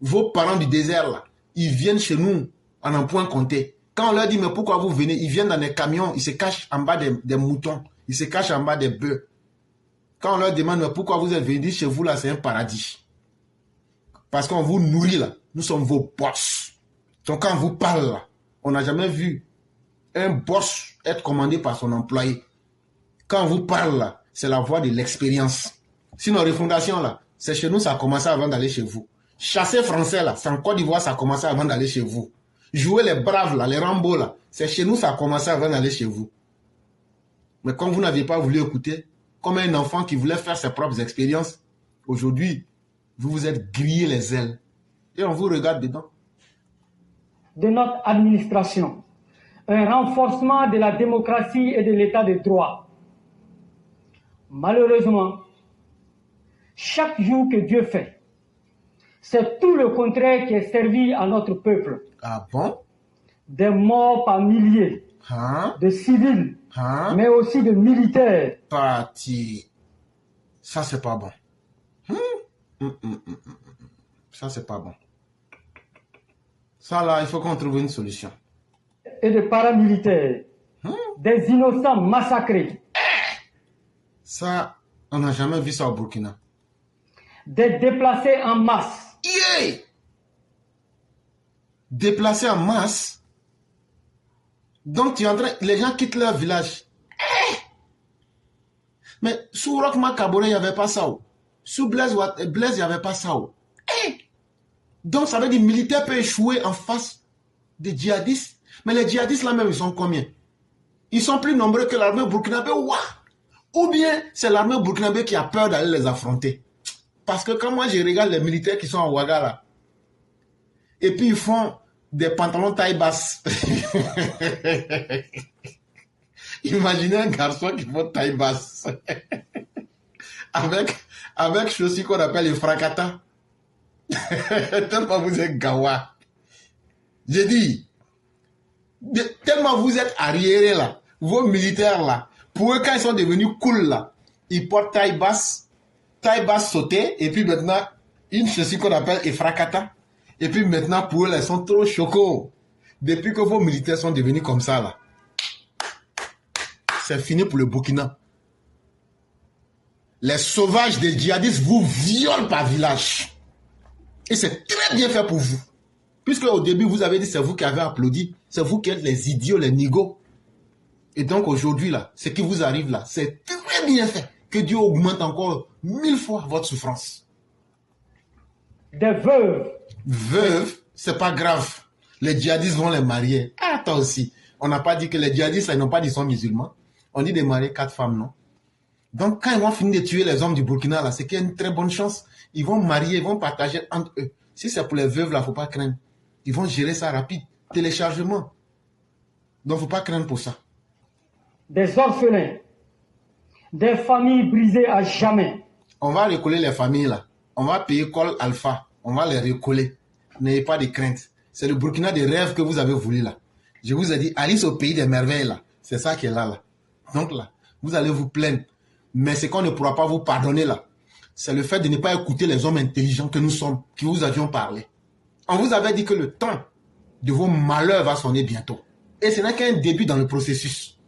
Vos parents du désert, là, ils viennent chez nous en un point compté. Quand on leur dit, mais pourquoi vous venez? Ils viennent dans des camions, ils se cachent en bas des moutons, ils se cachent en bas des bœufs. Quand on leur demande, mais pourquoi vous êtes venus chez vous, là, c'est un paradis. Parce qu'on vous nourrit, là. Nous sommes vos boss. Donc quand on vous parle, là, on n'a jamais vu un boss être commandé par son employé. Quand on vous parle, là, c'est la voie de l'expérience. Sinon, refondation, là, c'est chez nous, ça a commencé avant d'aller chez vous. Chasser français, là, c'est en Côte d'Ivoire, ça a commencé avant d'aller chez vous. Jouer les braves, là, les Rambo, là, c'est chez nous, ça a commencé avant d'aller chez vous. Mais comme vous n'aviez pas voulu écouter, comme un enfant qui voulait faire ses propres expériences, aujourd'hui, vous vous êtes grillé les ailes. Et on vous regarde dedans. De notre administration, un renforcement de la démocratie et de l'état de droit. Malheureusement, chaque jour que Dieu fait, c'est tout le contraire qui est servi à notre peuple. Ah bon? Des morts par milliers, de civils, mais aussi de militaires. Parti. Ça, c'est pas bon. Ça, c'est pas bon. Ça, là, il faut qu'on trouve une solution. Et de paramilitaires, des innocents massacrés. Ça, on n'a jamais vu ça au Burkina. Des déplacés en masse. Yeah! Déplacés en masse? Donc, tu es en train... Les gens quittent leur village. Mais sous Rochma Kaboré, il n'y avait pas ça. Sous Blaise, il n'y avait pas ça. Donc, ça veut dire que les militaires peuvent échouer en face des djihadistes. Mais les djihadistes, là même, ils sont combien? Ils sont plus nombreux que l'armée burkinabé. Ou bien, c'est l'armée burkinabé qui a peur d'aller les affronter. Parce que quand moi, je regarde les militaires qui sont en Ouaga, là, et puis ils font des pantalons taille basse. Imaginez un garçon qui fait taille basse. avec chaussures qu'on appelle les fracata. Tellement vous êtes gawa. J'ai dit, tellement vous êtes arriérés là, vos militaires là, pour eux quand ils sont devenus cool là, ils portent taille basse sautée, et puis maintenant, une chaussure qu'on appelle les fracata. Et puis maintenant, pour eux, ils sont trop chocos. Depuis que vos militaires sont devenus comme ça là, c'est fini pour le Burkina. Les sauvages des djihadistes vous violent par village. Et c'est très bien fait pour vous. Puisque au début, vous avez dit c'est vous qui avez applaudi. C'est vous qui êtes les idiots, les nigauds. Et donc aujourd'hui, là, ce qui vous arrive là, c'est très bien fait. Que Dieu augmente encore 1000 fois votre souffrance. Des veuves. Veuves, c'est pas grave. Les djihadistes vont les marier. Ah, toi aussi. On n'a pas dit que les djihadistes, ils n'ont pas dit qu'ils sont musulmans. On dit de marier 4 femmes, non? Donc, quand ils vont finir de tuer les hommes du Burkina, là, c'est qu'il y a une très bonne chance. Ils vont marier, ils vont partager entre eux. Si c'est pour les veuves, là, il ne faut pas craindre. Ils vont gérer ça rapide. Téléchargement. Donc, il ne faut pas craindre pour ça. Des orphelins. Des familles brisées à jamais. On va recoller les familles, là. On va payer Col Alpha. On va les recoller. N'ayez pas de crainte. C'est le Burkina des rêves que vous avez voulu, là. Je vous ai dit, Alice au pays des merveilles, là. C'est ça qui est là, là. Donc, là, vous allez vous plaindre. Mais ce qu'on ne pourra pas vous pardonner là, c'est le fait de ne pas écouter les hommes intelligents que nous sommes, qui vous avions parlé. On vous avait dit que le temps de vos malheurs va sonner bientôt. Et ce n'est qu'un début dans le processus.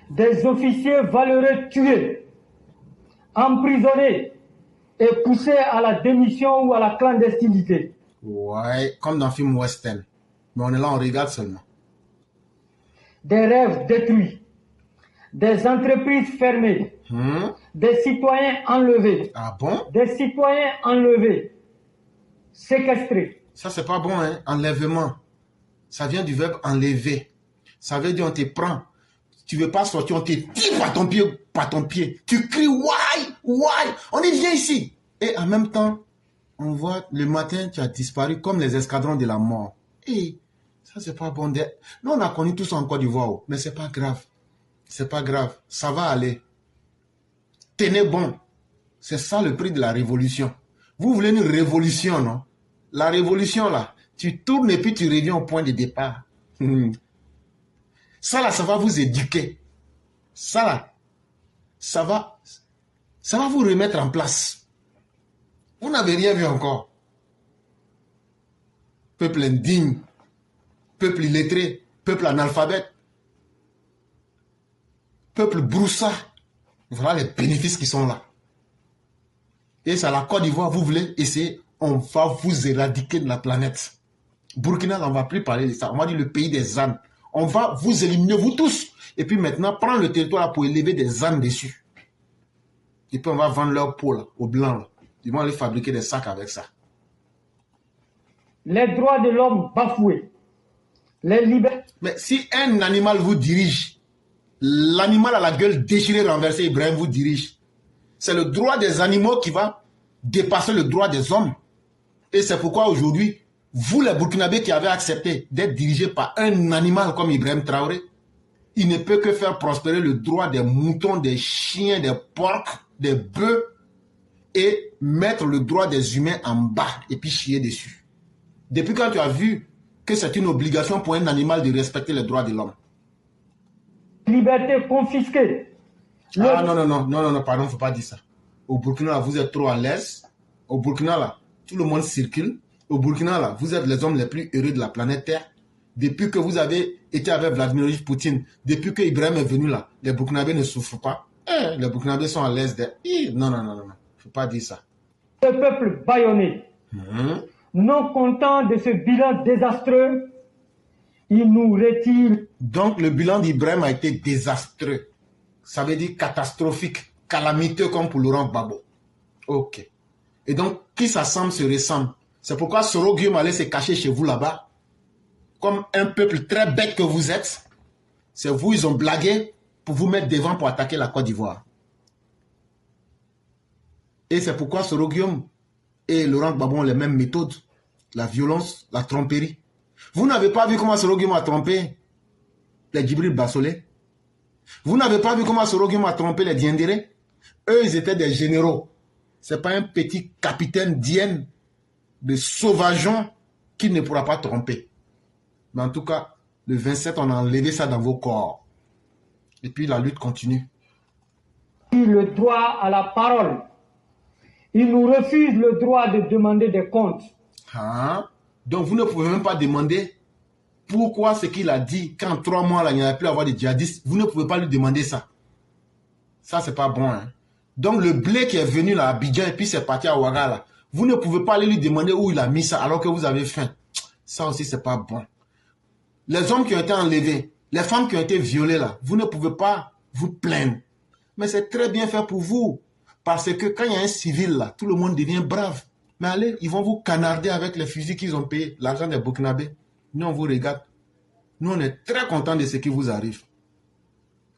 Des officiers valeureux tués, emprisonnés et poussés à la démission ou à la clandestinité. Ouais, comme dans le film western. Mais on est là, on regarde seulement. Des rêves détruits, des entreprises fermées, des citoyens enlevés. Ah bon? Des citoyens enlevés, séquestrés. Ça, c'est pas bon, hein? Enlèvement. Ça vient du verbe enlever. Ça veut dire on te prend. Tu veux pas sortir, on te tire par ton pied. Tu cries, why? On dit, viens ici. Et en même temps, on voit le matin, tu as disparu comme les escadrons de la mort. Et ça, c'est pas bon. Nous, on a connu tout ça en Côte d'Ivoire, mais c'est pas grave. C'est pas grave. Ça va aller. Tenez bon. C'est ça le prix de la révolution. Vous voulez une révolution, non? La révolution, là, tu tournes et puis tu reviens au point de départ. Ça, là, ça va vous éduquer. Ça, là, ça va vous remettre en place. Vous n'avez rien vu encore. Peuple indigne, peuple illettré, peuple analphabète, peuple broussa. Voilà les bénéfices qui sont là. Et c'est à la Côte d'Ivoire, vous voulez essayer, on va vous éradiquer de la planète. Burkina, on ne va plus parler de ça. On va dire le pays des ânes. On va vous éliminer, vous tous. Et puis maintenant, prendre le territoire pour élever des ânes dessus. Et puis on va vendre leur peau là, aux blancs. Là. Ils vont aller fabriquer des sacs avec ça. Les droits de l'homme bafoués. Les libertés. Mais si un animal vous dirige, l'animal à la gueule déchirée, renversée, Ibrahim vous dirige. C'est le droit des animaux qui va dépasser le droit des hommes. Et c'est pourquoi aujourd'hui, vous les Burkinabés qui avez accepté d'être dirigés par un animal comme Ibrahim Traoré, il ne peut que faire prospérer le droit des moutons, des chiens, des porcs, des bœufs et mettre le droit des humains en bas et puis chier dessus. Depuis quand tu as vu que c'est une obligation pour un animal de respecter les droits de l'homme? Liberté confisquée. Ah non, pardon, il ne faut pas dire ça. Au Burkina, là, vous êtes trop à l'aise. Au Burkina, là, tout le monde circule. Au Burkina, là, vous êtes les hommes les plus heureux de la planète Terre. Depuis que vous avez été avec Vladimir Poutine, depuis que Ibrahim est venu là, les Burkinabés ne souffrent pas. Les Burkinabés sont à l'aise. Non. Il ne faut pas dire ça. Le peuple bâillonné, non content de ce bilan désastreux, il nous retire. Donc le bilan d'Ibrahim a été désastreux. Ça veut dire catastrophique, calamiteux comme pour Laurent Gbagbo. Ok. Et donc, qui s'assemble se ressemble. C'est pourquoi Soro Guillaume allait se cacher chez vous là-bas. Comme un peuple très bête que vous êtes. C'est vous, ils ont blagué pour vous mettre devant pour attaquer la Côte d'Ivoire. Et c'est pourquoi Soro Guillaume et Laurent Gbagbo ont les mêmes méthodes. La violence, la tromperie. Vous n'avez pas vu comment Soro Guillaume a trompé les Djibril Bassolé? Vous n'avez pas vu comment Soro Guillaume a trompé les Diendéré? Eux, ils étaient des généraux. Ce n'est pas un petit capitaine Dienne de sauvageons qui ne pourra pas tromper. Mais en tout cas, le 27, on a enlevé ça dans vos corps. Et puis la lutte continue. Le droit à la parole. Il nous refuse le droit de demander des comptes. Hein? Donc vous ne pouvez même pas demander pourquoi ce qu'il a dit, qu'en 3 mois, là, il n'y a plus à avoir des djihadistes. Vous ne pouvez pas lui demander ça. Ça, c'est pas bon. Hein? Donc le blé qui est venu là, à Abidjan et puis c'est parti à Ouaga, là, vous ne pouvez pas aller lui demander où il a mis ça alors que vous avez faim. Ça aussi, c'est pas bon. Les hommes qui ont été enlevés, les femmes qui ont été violées là, vous ne pouvez pas vous plaindre. Mais c'est très bien fait pour vous. Parce que quand il y a un civil là, tout le monde devient brave. Mais allez, ils vont vous canarder avec les fusils qu'ils ont payés, l'argent des Burkinabés. Nous, on vous regarde. Nous, on est très contents de ce qui vous arrive.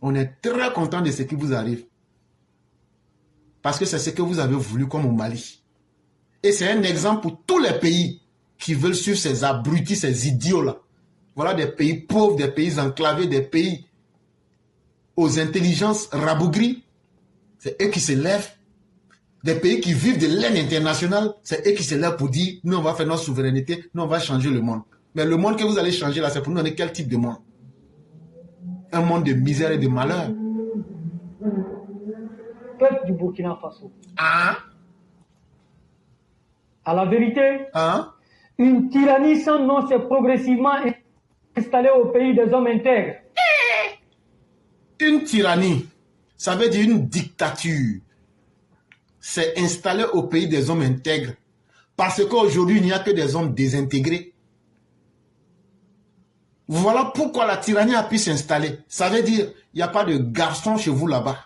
On est très contents de ce qui vous arrive. Parce que c'est ce que vous avez voulu comme au Mali. Et c'est un exemple pour tous les pays qui veulent suivre ces abrutis, ces idiots-là. Voilà des pays pauvres, des pays enclavés, des pays aux intelligences rabougries. C'est eux qui se lèvent. Des pays qui vivent de l'aide internationale, c'est eux qui se lèvent pour dire, nous on va faire notre souveraineté, nous on va changer le monde. Mais le monde que vous allez changer là, c'est pour nous donner quel type de monde? Un monde de misère et de malheur. peuple du Burkina Faso. Ah, À la vérité, hein? une tyrannie sans nom s'est progressivement installée au pays des hommes intègres. Une tyrannie, ça veut dire une dictature, s'est installée au pays des hommes intègres. Parce qu'aujourd'hui, il n'y a que des hommes désintégrés. Voilà pourquoi la tyrannie a pu s'installer. Ça veut dire, il n'y a pas de garçon chez vous là-bas.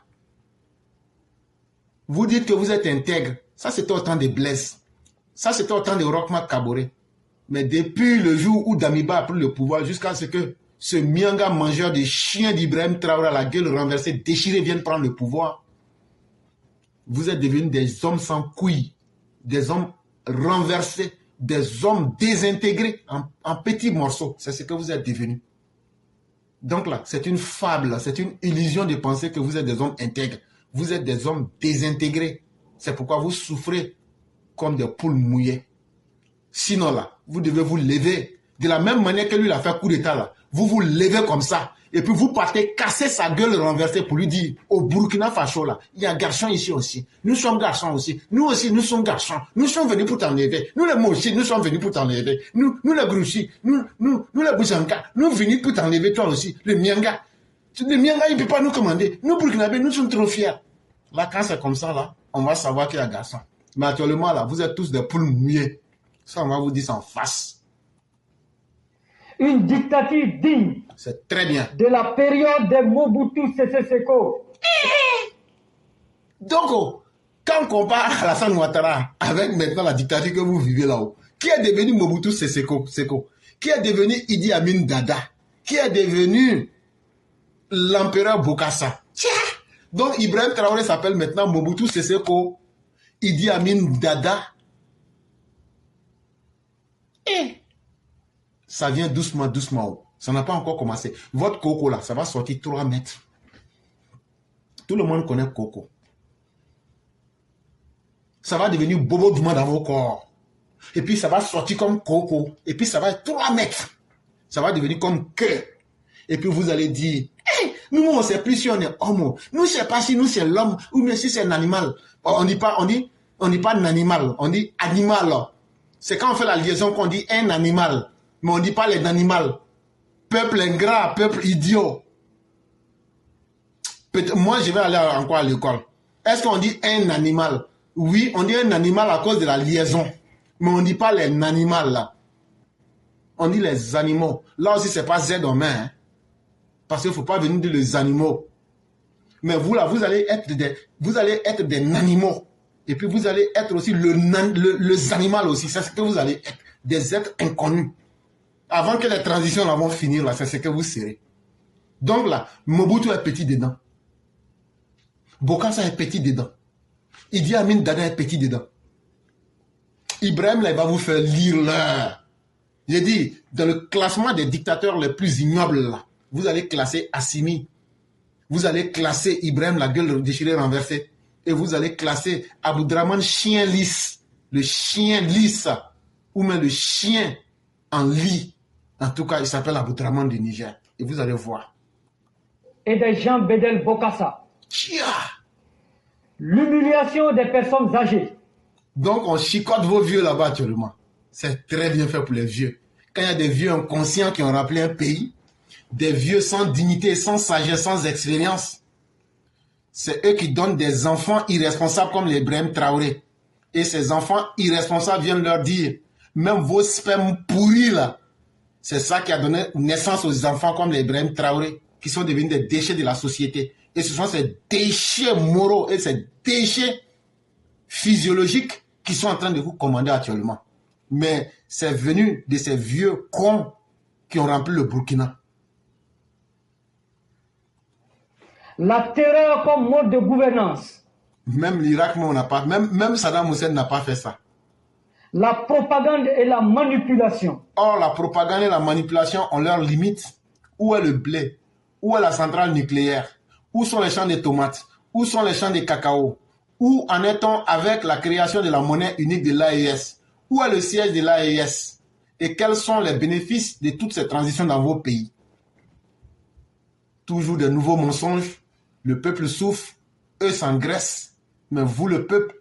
Vous dites que vous êtes intègre. Ça, c'était au temps des Blaise. Ça, c'était au temps de Roch-Marc Kaboré. Mais depuis le jour où Damiba a pris le pouvoir, jusqu'à ce que ce Mianga mangeur de chiens d'Ibrahim Traoré à la gueule renversée, déchiré, vienne prendre le pouvoir, vous êtes devenus des hommes sans couilles, des hommes renversés, des hommes désintégrés en petits morceaux. C'est ce que vous êtes devenus. Donc là, c'est une fable, c'est une illusion de penser que vous êtes des hommes intègres. Vous êtes des hommes désintégrés. C'est pourquoi vous souffrez comme des poules mouillées. Sinon là, vous devez vous lever. De la même manière que lui a fait coup d'état là. Vous vous levez comme ça. Et puis vous partez casser sa gueule renversée pour lui dire, au Burkina Faso là, il y a un garçon ici aussi. Nous sommes garçons aussi. Nous aussi, nous sommes garçons. Nous sommes venus pour t'enlever. Nous les Moshi, nous sommes venus pour t'enlever. Nous les Grouchi, nous les Bouchanka, nous venus pour t'enlever toi aussi. Le Mianga. Le Mianga, il ne peut pas nous commander. Nous Burkinabés, nous sommes trop fiers. Là, quand c'est comme ça là, on va savoir qu'il y a un garçon. Mais actuellement là, vous êtes tous des poules mouillées. Ça, on va vous dire ça en face. Une dictature digne C'est très bien. de la période de Mobutu Sese Seko. Donc, quand on compare Alassane Ouattara avec maintenant la dictature que vous vivez là-haut, qui est devenu Mobutu Sese Seko, qui est devenu Idi Amin Dada, qui est devenu l'empereur Bokassa. Donc, Ibrahim Traoré s'appelle maintenant Mobutu Sese Seko, Idi Amin Dada. Ça vient doucement, doucement. Ça n'a pas encore commencé. Votre coco là, ça va sortir 3 mètres. Tout le monde connaît coco. Ça va devenir bobo du monde dans vos corps. Et puis ça va sortir comme coco. Et puis ça va être 3 mètres. Ça va devenir comme queue. Et puis vous allez dire, hey, nous on ne sait plus si on est homme. Nous ne sais pas si nous c'est l'homme ou bien si c'est un animal. On dit pas un animal, on dit animal. C'est quand on fait la liaison qu'on dit un animal. Mais on ne dit pas les animaux. Peuple ingrat, peuple idiot. Moi, je vais aller encore à l'école. Est-ce qu'on dit un animal? Oui, on dit un animal à cause de la liaison. Mais on ne dit pas les animaux là. On dit les animaux. Là aussi, ce n'est pas Z en main. Hein? Parce qu'il ne faut pas venir dire les animaux. Mais vous là, vous allez être des animaux. Et puis vous allez être aussi les animaux aussi. C'est ce que vous allez être. Des êtres inconnus. Avant que les transitions là vont finir, là, c'est ce que vous serez. Donc là, Mobutu est petit dedans. Bokassa est petit dedans. Idi Amin Dada est petit dedans. Ibrahim là, il va vous faire lire là. J'ai dit, dans le classement des dictateurs les plus ignobles là, vous allez classer Assimi. Vous allez classer Ibrahim la gueule déchirée renversée. Et vous allez classer Aboudraman chien lisse. Le chien lisse. Ou même le chien en lit. En tout cas, il s'appelle Aboudraman du Niger. Et vous allez voir. Et des gens Bedel Bokassa. Chia. L'humiliation des personnes âgées. Donc, on chicote vos vieux là-bas actuellement. C'est très bien fait pour les vieux. Quand il y a des vieux inconscients qui ont rappelé un pays, des vieux sans dignité, sans sagesse, sans expérience, c'est eux qui donnent des enfants irresponsables comme les Ibrahim Traoré. Et ces enfants irresponsables viennent leur dire, même vos spermes pourris là, c'est ça qui a donné naissance aux enfants comme les Ibrahim Traoré, qui sont devenus des déchets de la société. Et ce sont ces déchets moraux et ces déchets physiologiques qui sont en train de vous commander actuellement. Mais c'est venu de ces vieux cons qui ont rempli le Burkina. La terreur comme mode de gouvernance. Même l'Irak, même Saddam Hussein n'a pas fait ça. La propagande et la manipulation. Or, la propagande et la manipulation ont leurs limites. Où est le blé? Où est la centrale nucléaire? Où sont les champs de tomates? Où sont les champs de cacao? Où en est-on avec la création de la monnaie unique de l'AES? Où est le siège de l'AES? Et quels sont les bénéfices de toutes ces transitions dans vos pays? Toujours de nouveaux mensonges. Le peuple souffre, eux s'engraissent, mais vous, le peuple,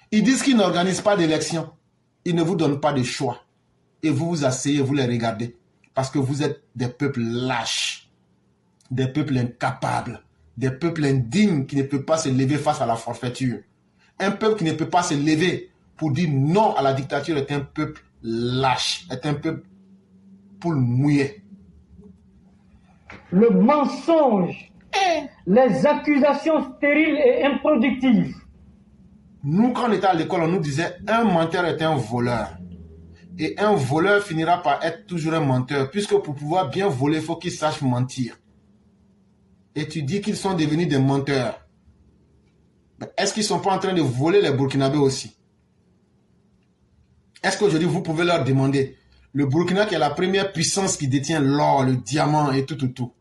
ils disent qu'ils n'organisent pas d'élection. Ils ne vous donnent pas de choix. Et vous vous asseyez, vous les regardez. Parce que vous êtes des peuples lâches, des peuples incapables, des peuples indignes qui ne peuvent pas se lever face à la forfaiture. Un peuple qui ne peut pas se lever pour dire non à la dictature est un peuple lâche, est un peuple poule mouillée. Le mensonge, les accusations stériles et improductives. Nous, quand on était à l'école, on nous disait un menteur est un voleur. Et un voleur finira par être toujours un menteur, puisque pour pouvoir bien voler, il faut qu'il sache mentir. Et tu dis qu'ils sont devenus des menteurs. Est-ce qu'ils ne sont pas en train de voler les Burkinabés aussi? Est-ce qu'aujourd'hui, vous pouvez leur demander, le Burkina qui est la première puissance qui détient l'or, le diamant et tout,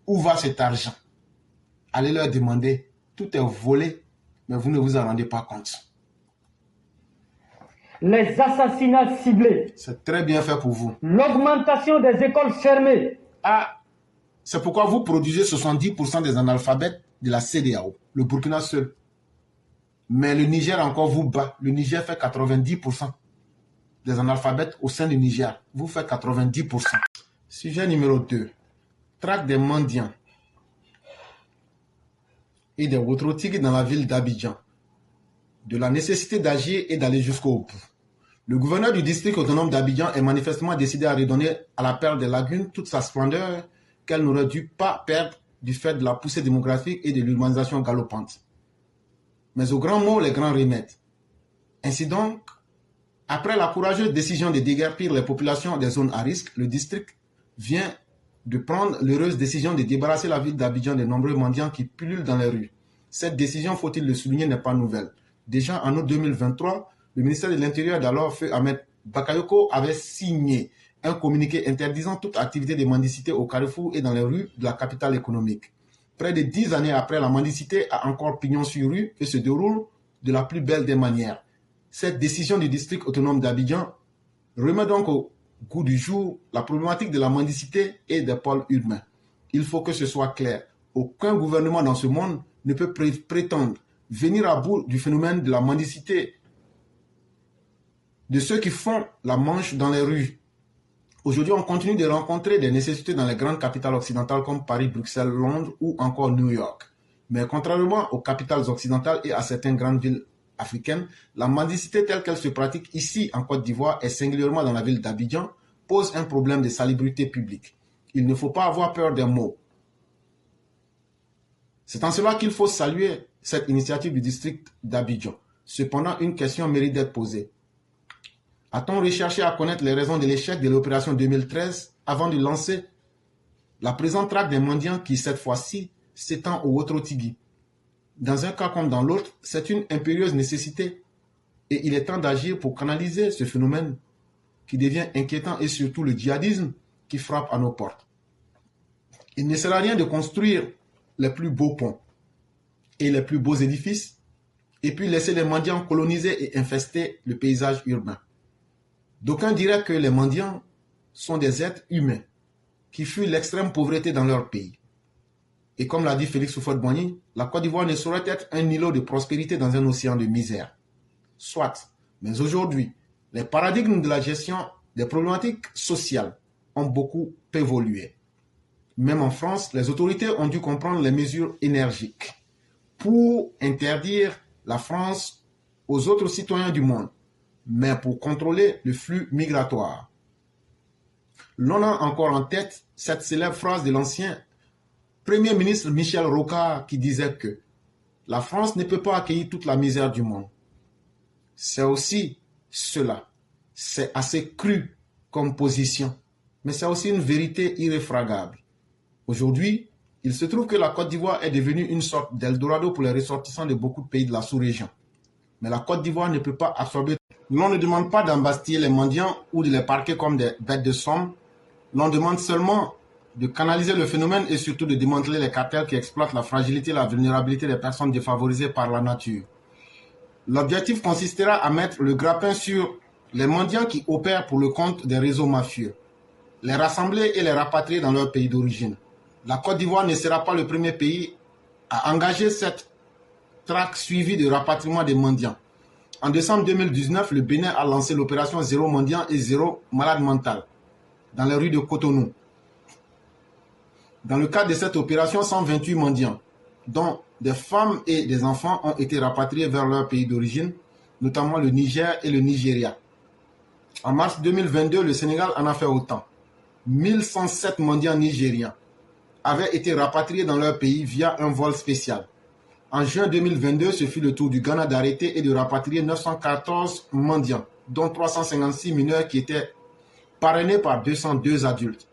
où va cet argent? Allez leur demander, tout est volé, mais vous ne vous en rendez pas compte. Les assassinats ciblés. C'est très bien fait pour vous. L'augmentation des écoles fermées. Ah, c'est pourquoi vous produisez 70% des analphabètes de la CEDEAO, le Burkina seul. Mais le Niger encore vous bat. Le Niger fait 90% des analphabètes au sein du Niger. Vous faites 90%. Sujet numéro 2. Traque des mendiants et des Wotrotigi dans la ville d'Abidjan. De la nécessité d'agir et d'aller jusqu'au bout. Le gouverneur du district autonome d'Abidjan est manifestement décidé à redonner à la perle des lagunes toute sa splendeur qu'elle n'aurait dû pas perdre du fait de la poussée démographique et de l'urbanisation galopante. Mais aux grands mots, les grands remèdes. Ainsi donc, après la courageuse décision de déguerpir les populations des zones à risque, le district vient de prendre l'heureuse décision de débarrasser la ville d'Abidjan des nombreux mendiants qui pullulent dans les rues. Cette décision, faut-il le souligner, n'est pas nouvelle. Déjà en août 2023, le ministère de l'Intérieur d'alors, Feu Ahmed Bakayoko, avait signé un communiqué interdisant toute activité de mendicité au carrefour et dans les rues de la capitale économique. Près de 10 années après, la mendicité a encore pignon sur rue et se déroule de la plus belle des manières. Cette décision du district autonome d'Abidjan remet donc au goût du jour la problématique de la mendicité et des pôles urbains. Il faut que ce soit clair. Aucun gouvernement dans ce monde ne peut prétendre venir à bout du phénomène de la mendicité de ceux qui font la manche dans les rues. Aujourd'hui, on continue de rencontrer des nécessités dans les grandes capitales occidentales comme Paris, Bruxelles, Londres ou encore New York. Mais contrairement aux capitales occidentales et à certaines grandes villes africaines, la mendicité telle qu'elle se pratique ici en Côte d'Ivoire et singulièrement dans la ville d'Abidjan pose un problème de salubrité publique. Il ne faut pas avoir peur des mots. C'est en cela qu'il faut saluer cette initiative du district d'Abidjan. Cependant, une question mérite d'être posée. A-t-on recherché à connaître les raisons de l'échec de l'opération 2013 avant de lancer la présente traque des mendiants qui, cette fois-ci, s'étend au Wotrotigi? Dans un cas comme dans l'autre, c'est une impérieuse nécessité et il est temps d'agir pour canaliser ce phénomène qui devient inquiétant et surtout le djihadisme qui frappe à nos portes. Il ne sert à rien de construire les plus beaux ponts et les plus beaux édifices et puis laisser les mendiants coloniser et infester le paysage urbain. D'aucuns diraient que les mendiants sont des êtres humains qui fuient l'extrême pauvreté dans leur pays. Et comme l'a dit Félix Houphouët-Boigny, la Côte d'Ivoire ne saurait être un îlot de prospérité dans un océan de misère. Soit, mais aujourd'hui, les paradigmes de la gestion des problématiques sociales ont beaucoup évolué. Même en France, les autorités ont dû comprendre les mesures énergiques pour interdire la France aux autres citoyens du monde, mais pour contrôler le flux migratoire. L'on a encore en tête cette célèbre phrase de l'ancien Premier ministre Michel Rocard qui disait que la France ne peut pas accueillir toute la misère du monde. C'est aussi cela. C'est assez cru comme position, mais c'est aussi une vérité irréfragable. Aujourd'hui, il se trouve que la Côte d'Ivoire est devenue une sorte d'Eldorado pour les ressortissants de beaucoup de pays de la sous-région. Mais la Côte d'Ivoire ne peut pas absorber. L'on ne demande pas d'embastiller les mendiants ou de les parquer comme des bêtes de somme. L'on demande seulement de canaliser le phénomène et surtout de démanteler les cartels qui exploitent la fragilité et la vulnérabilité des personnes défavorisées par la nature. L'objectif consistera à mettre le grappin sur les mendiants qui opèrent pour le compte des réseaux mafieux, les rassembler et les rapatrier dans leur pays d'origine. la Côte d'Ivoire ne sera pas le premier pays à engager cette traque suivie de rapatriement des mendiants. En décembre 2019, le Bénin a lancé l'opération Zéro mendiant et Zéro malade mental dans les rues de Cotonou. Dans le cadre de cette opération, 128 mendiants, dont des femmes et des enfants, ont été rapatriés vers leur pays d'origine, notamment le Niger et le Nigeria. En mars 2022, le Sénégal en a fait autant. 1107 mendiants nigériens avaient été rapatriés dans leur pays via un vol spécial. En juin 2022, ce fut le tour du Ghana d'arrêter et de rapatrier 914 mendiants, dont 356 mineurs qui étaient parrainés par 202 adultes.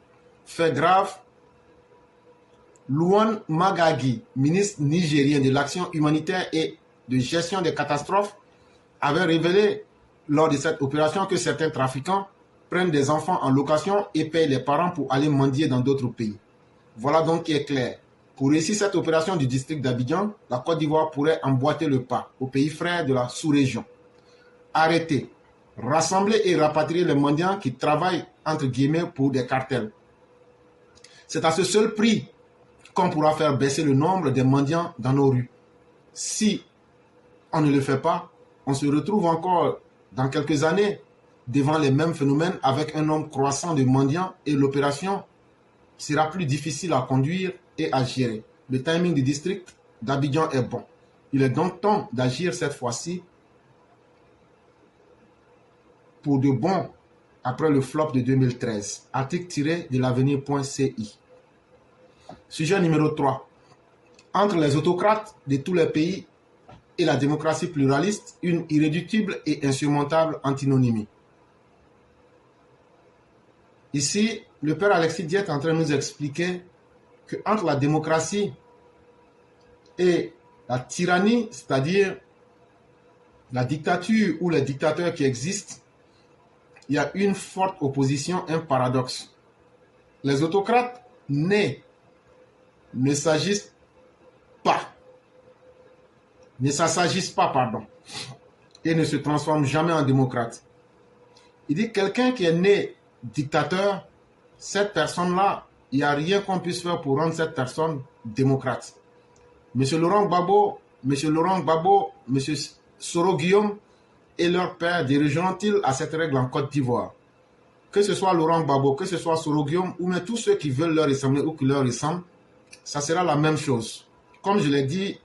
Fait grave, Luan Magagi, ministre nigérien de l'action humanitaire et de gestion des catastrophes, avait révélé lors de cette opération que certains trafiquants prennent des enfants en location et payent les parents pour aller mendier dans d'autres pays. Voilà donc qui est clair. Pour réussir cette opération du district d'Abidjan, la Côte d'Ivoire pourrait emboîter le pas aux pays frères de la sous-région. Arrêter, rassembler et rapatrier les mendiants qui travaillent entre guillemets pour des cartels. C'est à ce seul prix qu'on pourra faire baisser le nombre des mendiants dans nos rues. Si on ne le fait pas, on se retrouve encore dans quelques années devant les mêmes phénomènes avec un nombre croissant de mendiants et l'opération sera plus difficile à conduire et à gérer. Le timing du district d'Abidjan est bon. Il est donc temps d'agir cette fois-ci pour de bon après le flop de 2013. Article tiré de l'avenir.ci. Sujet numéro 3. Entre les autocrates de tous les pays et la démocratie pluraliste, une irréductible et insurmontable antinomie. Ici, le père Alexis Diet est en train de nous expliquer que entre la démocratie et la tyrannie, c'est-à-dire la dictature ou les dictateurs qui existent, il y a une forte opposition, un paradoxe. Les autocrates ne s'agissent pas, et ne se transforment jamais en démocrate. Il dit quelqu'un qui est né dictateur, cette personne-là, il n'y a rien qu'on puisse faire pour rendre cette personne démocrate. Monsieur Laurent Gbagbo, Monsieur Soro Guillaume et leur père dirigeront-ils à cette règle en Côte d'Ivoire? Que ce soit Laurent Gbagbo, que ce soit Soro Guillaume, ou même tous ceux qui veulent leur ressembler ou qui leur ressemblent, ça sera la même chose. Comme je l'ai dit,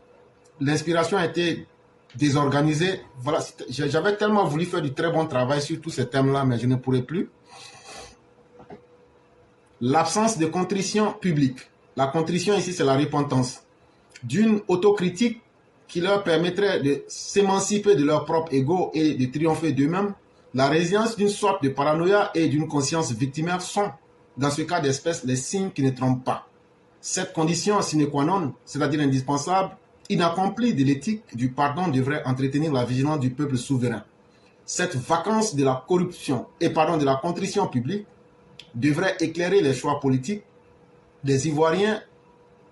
l'inspiration a été désorganisée. Voilà, j'avais tellement voulu faire du très bon travail sur tous ces thèmes-là, mais je ne pourrais plus. L'absence de contrition publique. La contrition ici, c'est la repentance. D'une autocritique qui leur permettrait de s'émanciper de leur propre ego et de triompher d'eux-mêmes. La résilience d'une sorte de paranoïa et d'une conscience victimaire sont, dans ce cas d'espèce, les signes qui ne trompent pas. Cette condition sine qua non, c'est-à-dire indispensable, inaccomplie de l'éthique du pardon, devrait entretenir la vigilance du peuple souverain. Cette vacance de la corruption et de la contrition publique devrait éclairer les choix politiques des Ivoiriens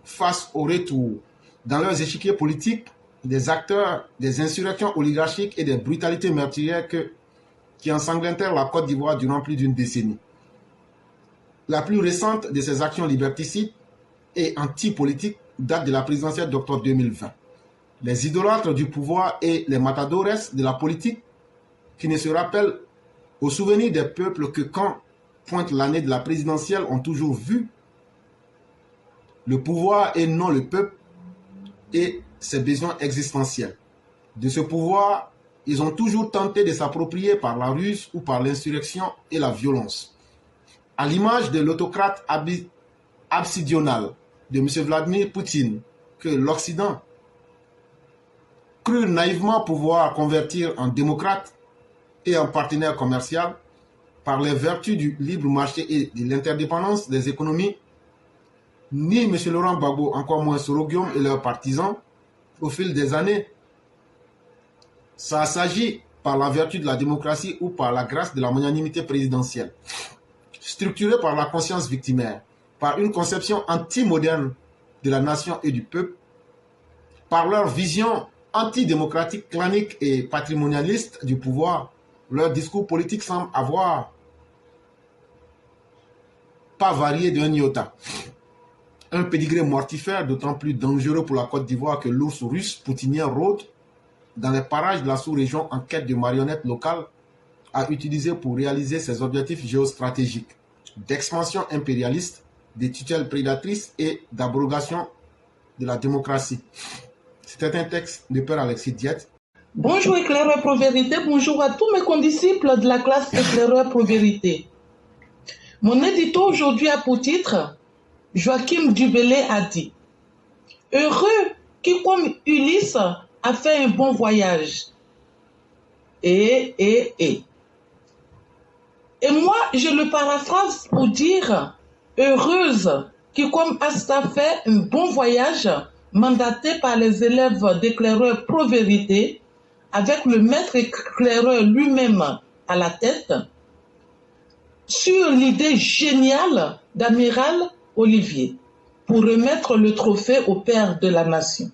face au retour dans leurs échiquiers politiques des acteurs des insurrections oligarchiques et des brutalités meurtrières qui ensanglantèrent la Côte d'Ivoire durant plus d'une décennie. La plus récente de ces actions liberticides et anti-politiques date de la présidentielle d'octobre 2020. Les idolâtres du pouvoir et les matadores de la politique qui ne se rappellent au souvenir des peuples que quand pointe l'année de la présidentielle ont toujours vu le pouvoir et non le peuple et ses besoins existentiels. De ce pouvoir, ils ont toujours tenté de s'approprier par la ruse ou par l'insurrection et la violence. À l'image de l'autocrate absidional de M. Vladimir Poutine, que l'Occident crut naïvement pouvoir convertir en démocrate et en partenaire commercial par les vertus du libre marché et de l'interdépendance des économies, ni M. Laurent Gbagbo, encore moins Soro Guillaume et leurs partisans, au fil des années, ça s'agit par la vertu de la démocratie ou par la grâce de la magnanimité présidentielle, structurée par la conscience victimaire, par une conception anti-moderne de la nation et du peuple, par leur vision antidémocratique, clanique et patrimonialiste du pouvoir. Leur discours politique semble avoir pas varié d'un iota. Un pédigré mortifère, d'autant plus dangereux pour la Côte d'Ivoire que l'ours russe poutinien rôde dans les parages de la sous-région en quête de marionnettes locales à utiliser pour réaliser ses objectifs géostratégiques d'expansion impérialiste, de tutelle prédatrice et d'abrogation de la démocratie. C'était un texte de Père Alexis Diette. Bonjour éclaireur Pro-Vérité, bonjour à tous mes condisciples de la classe éclaireur Pro-Vérité. Mon édito aujourd'hui a pour titre Joachim Dubélé a dit « Heureux qui comme Ulysse a fait un bon voyage. » Et moi, je le paraphrase pour dire « Heureuse qui comme Asta fait un bon voyage mandaté par les élèves d'éclaireurs Pro-Vérité avec le maître éclaireur lui-même à la tête sur l'idée géniale d'Amiral Olivier pour remettre le trophée au père de la nation.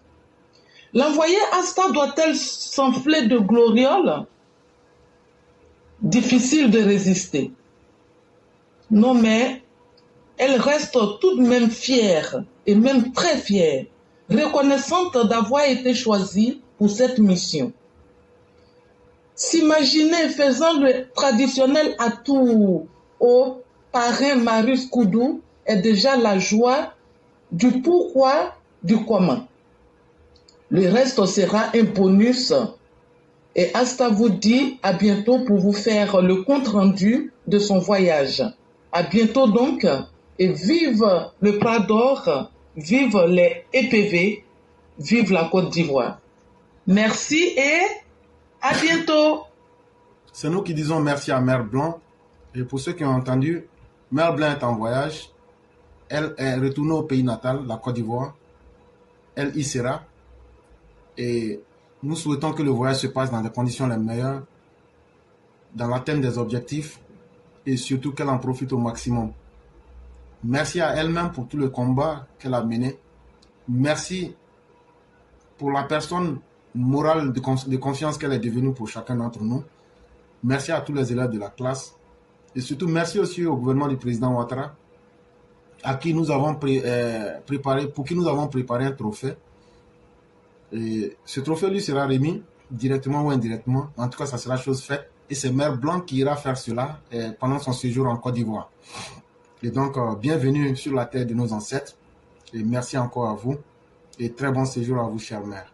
L'envoyée Asta doit-elle s'enfler de glorioles? Difficile de résister. Non, mais elle reste tout de même fière, et même très fière, reconnaissante d'avoir été choisie pour cette mission. S'imaginer faisant le traditionnel atout au parrain Marius Koudou est déjà la joie du pourquoi, du comment. Le reste sera un bonus. Et Asta vous dit à bientôt pour vous faire le compte-rendu de son voyage. À bientôt donc, et vive le Prat d'Or, vive les EPV, vive la Côte d'Ivoire. Merci et à bientôt. C'est nous qui disons merci à Mère Blanc. Et pour ceux qui ont entendu, Mère Blanc est en voyage. Elle est retournée au pays natal, la Côte d'Ivoire. Elle y sera. Et nous souhaitons que le voyage se passe dans les conditions les meilleures, dans l'atteinte des objectifs et surtout qu'elle en profite au maximum. Merci à elle-même pour tout le combat qu'elle a mené. Merci pour la personne morale de confiance qu'elle est devenue pour chacun d'entre nous. Merci à tous les élèves de la classe. Et surtout, merci aussi au gouvernement du président Ouattara, à qui nous avons pour qui nous avons préparé un trophée. Et ce trophée lui sera remis directement ou indirectement. En tout cas, ça sera chose faite. Et c'est Mère Blanc qui ira faire cela pendant son séjour en Côte d'Ivoire. Et donc, bienvenue sur la terre de nos ancêtres. Et merci encore à vous. Et très bon séjour à vous, chère mère.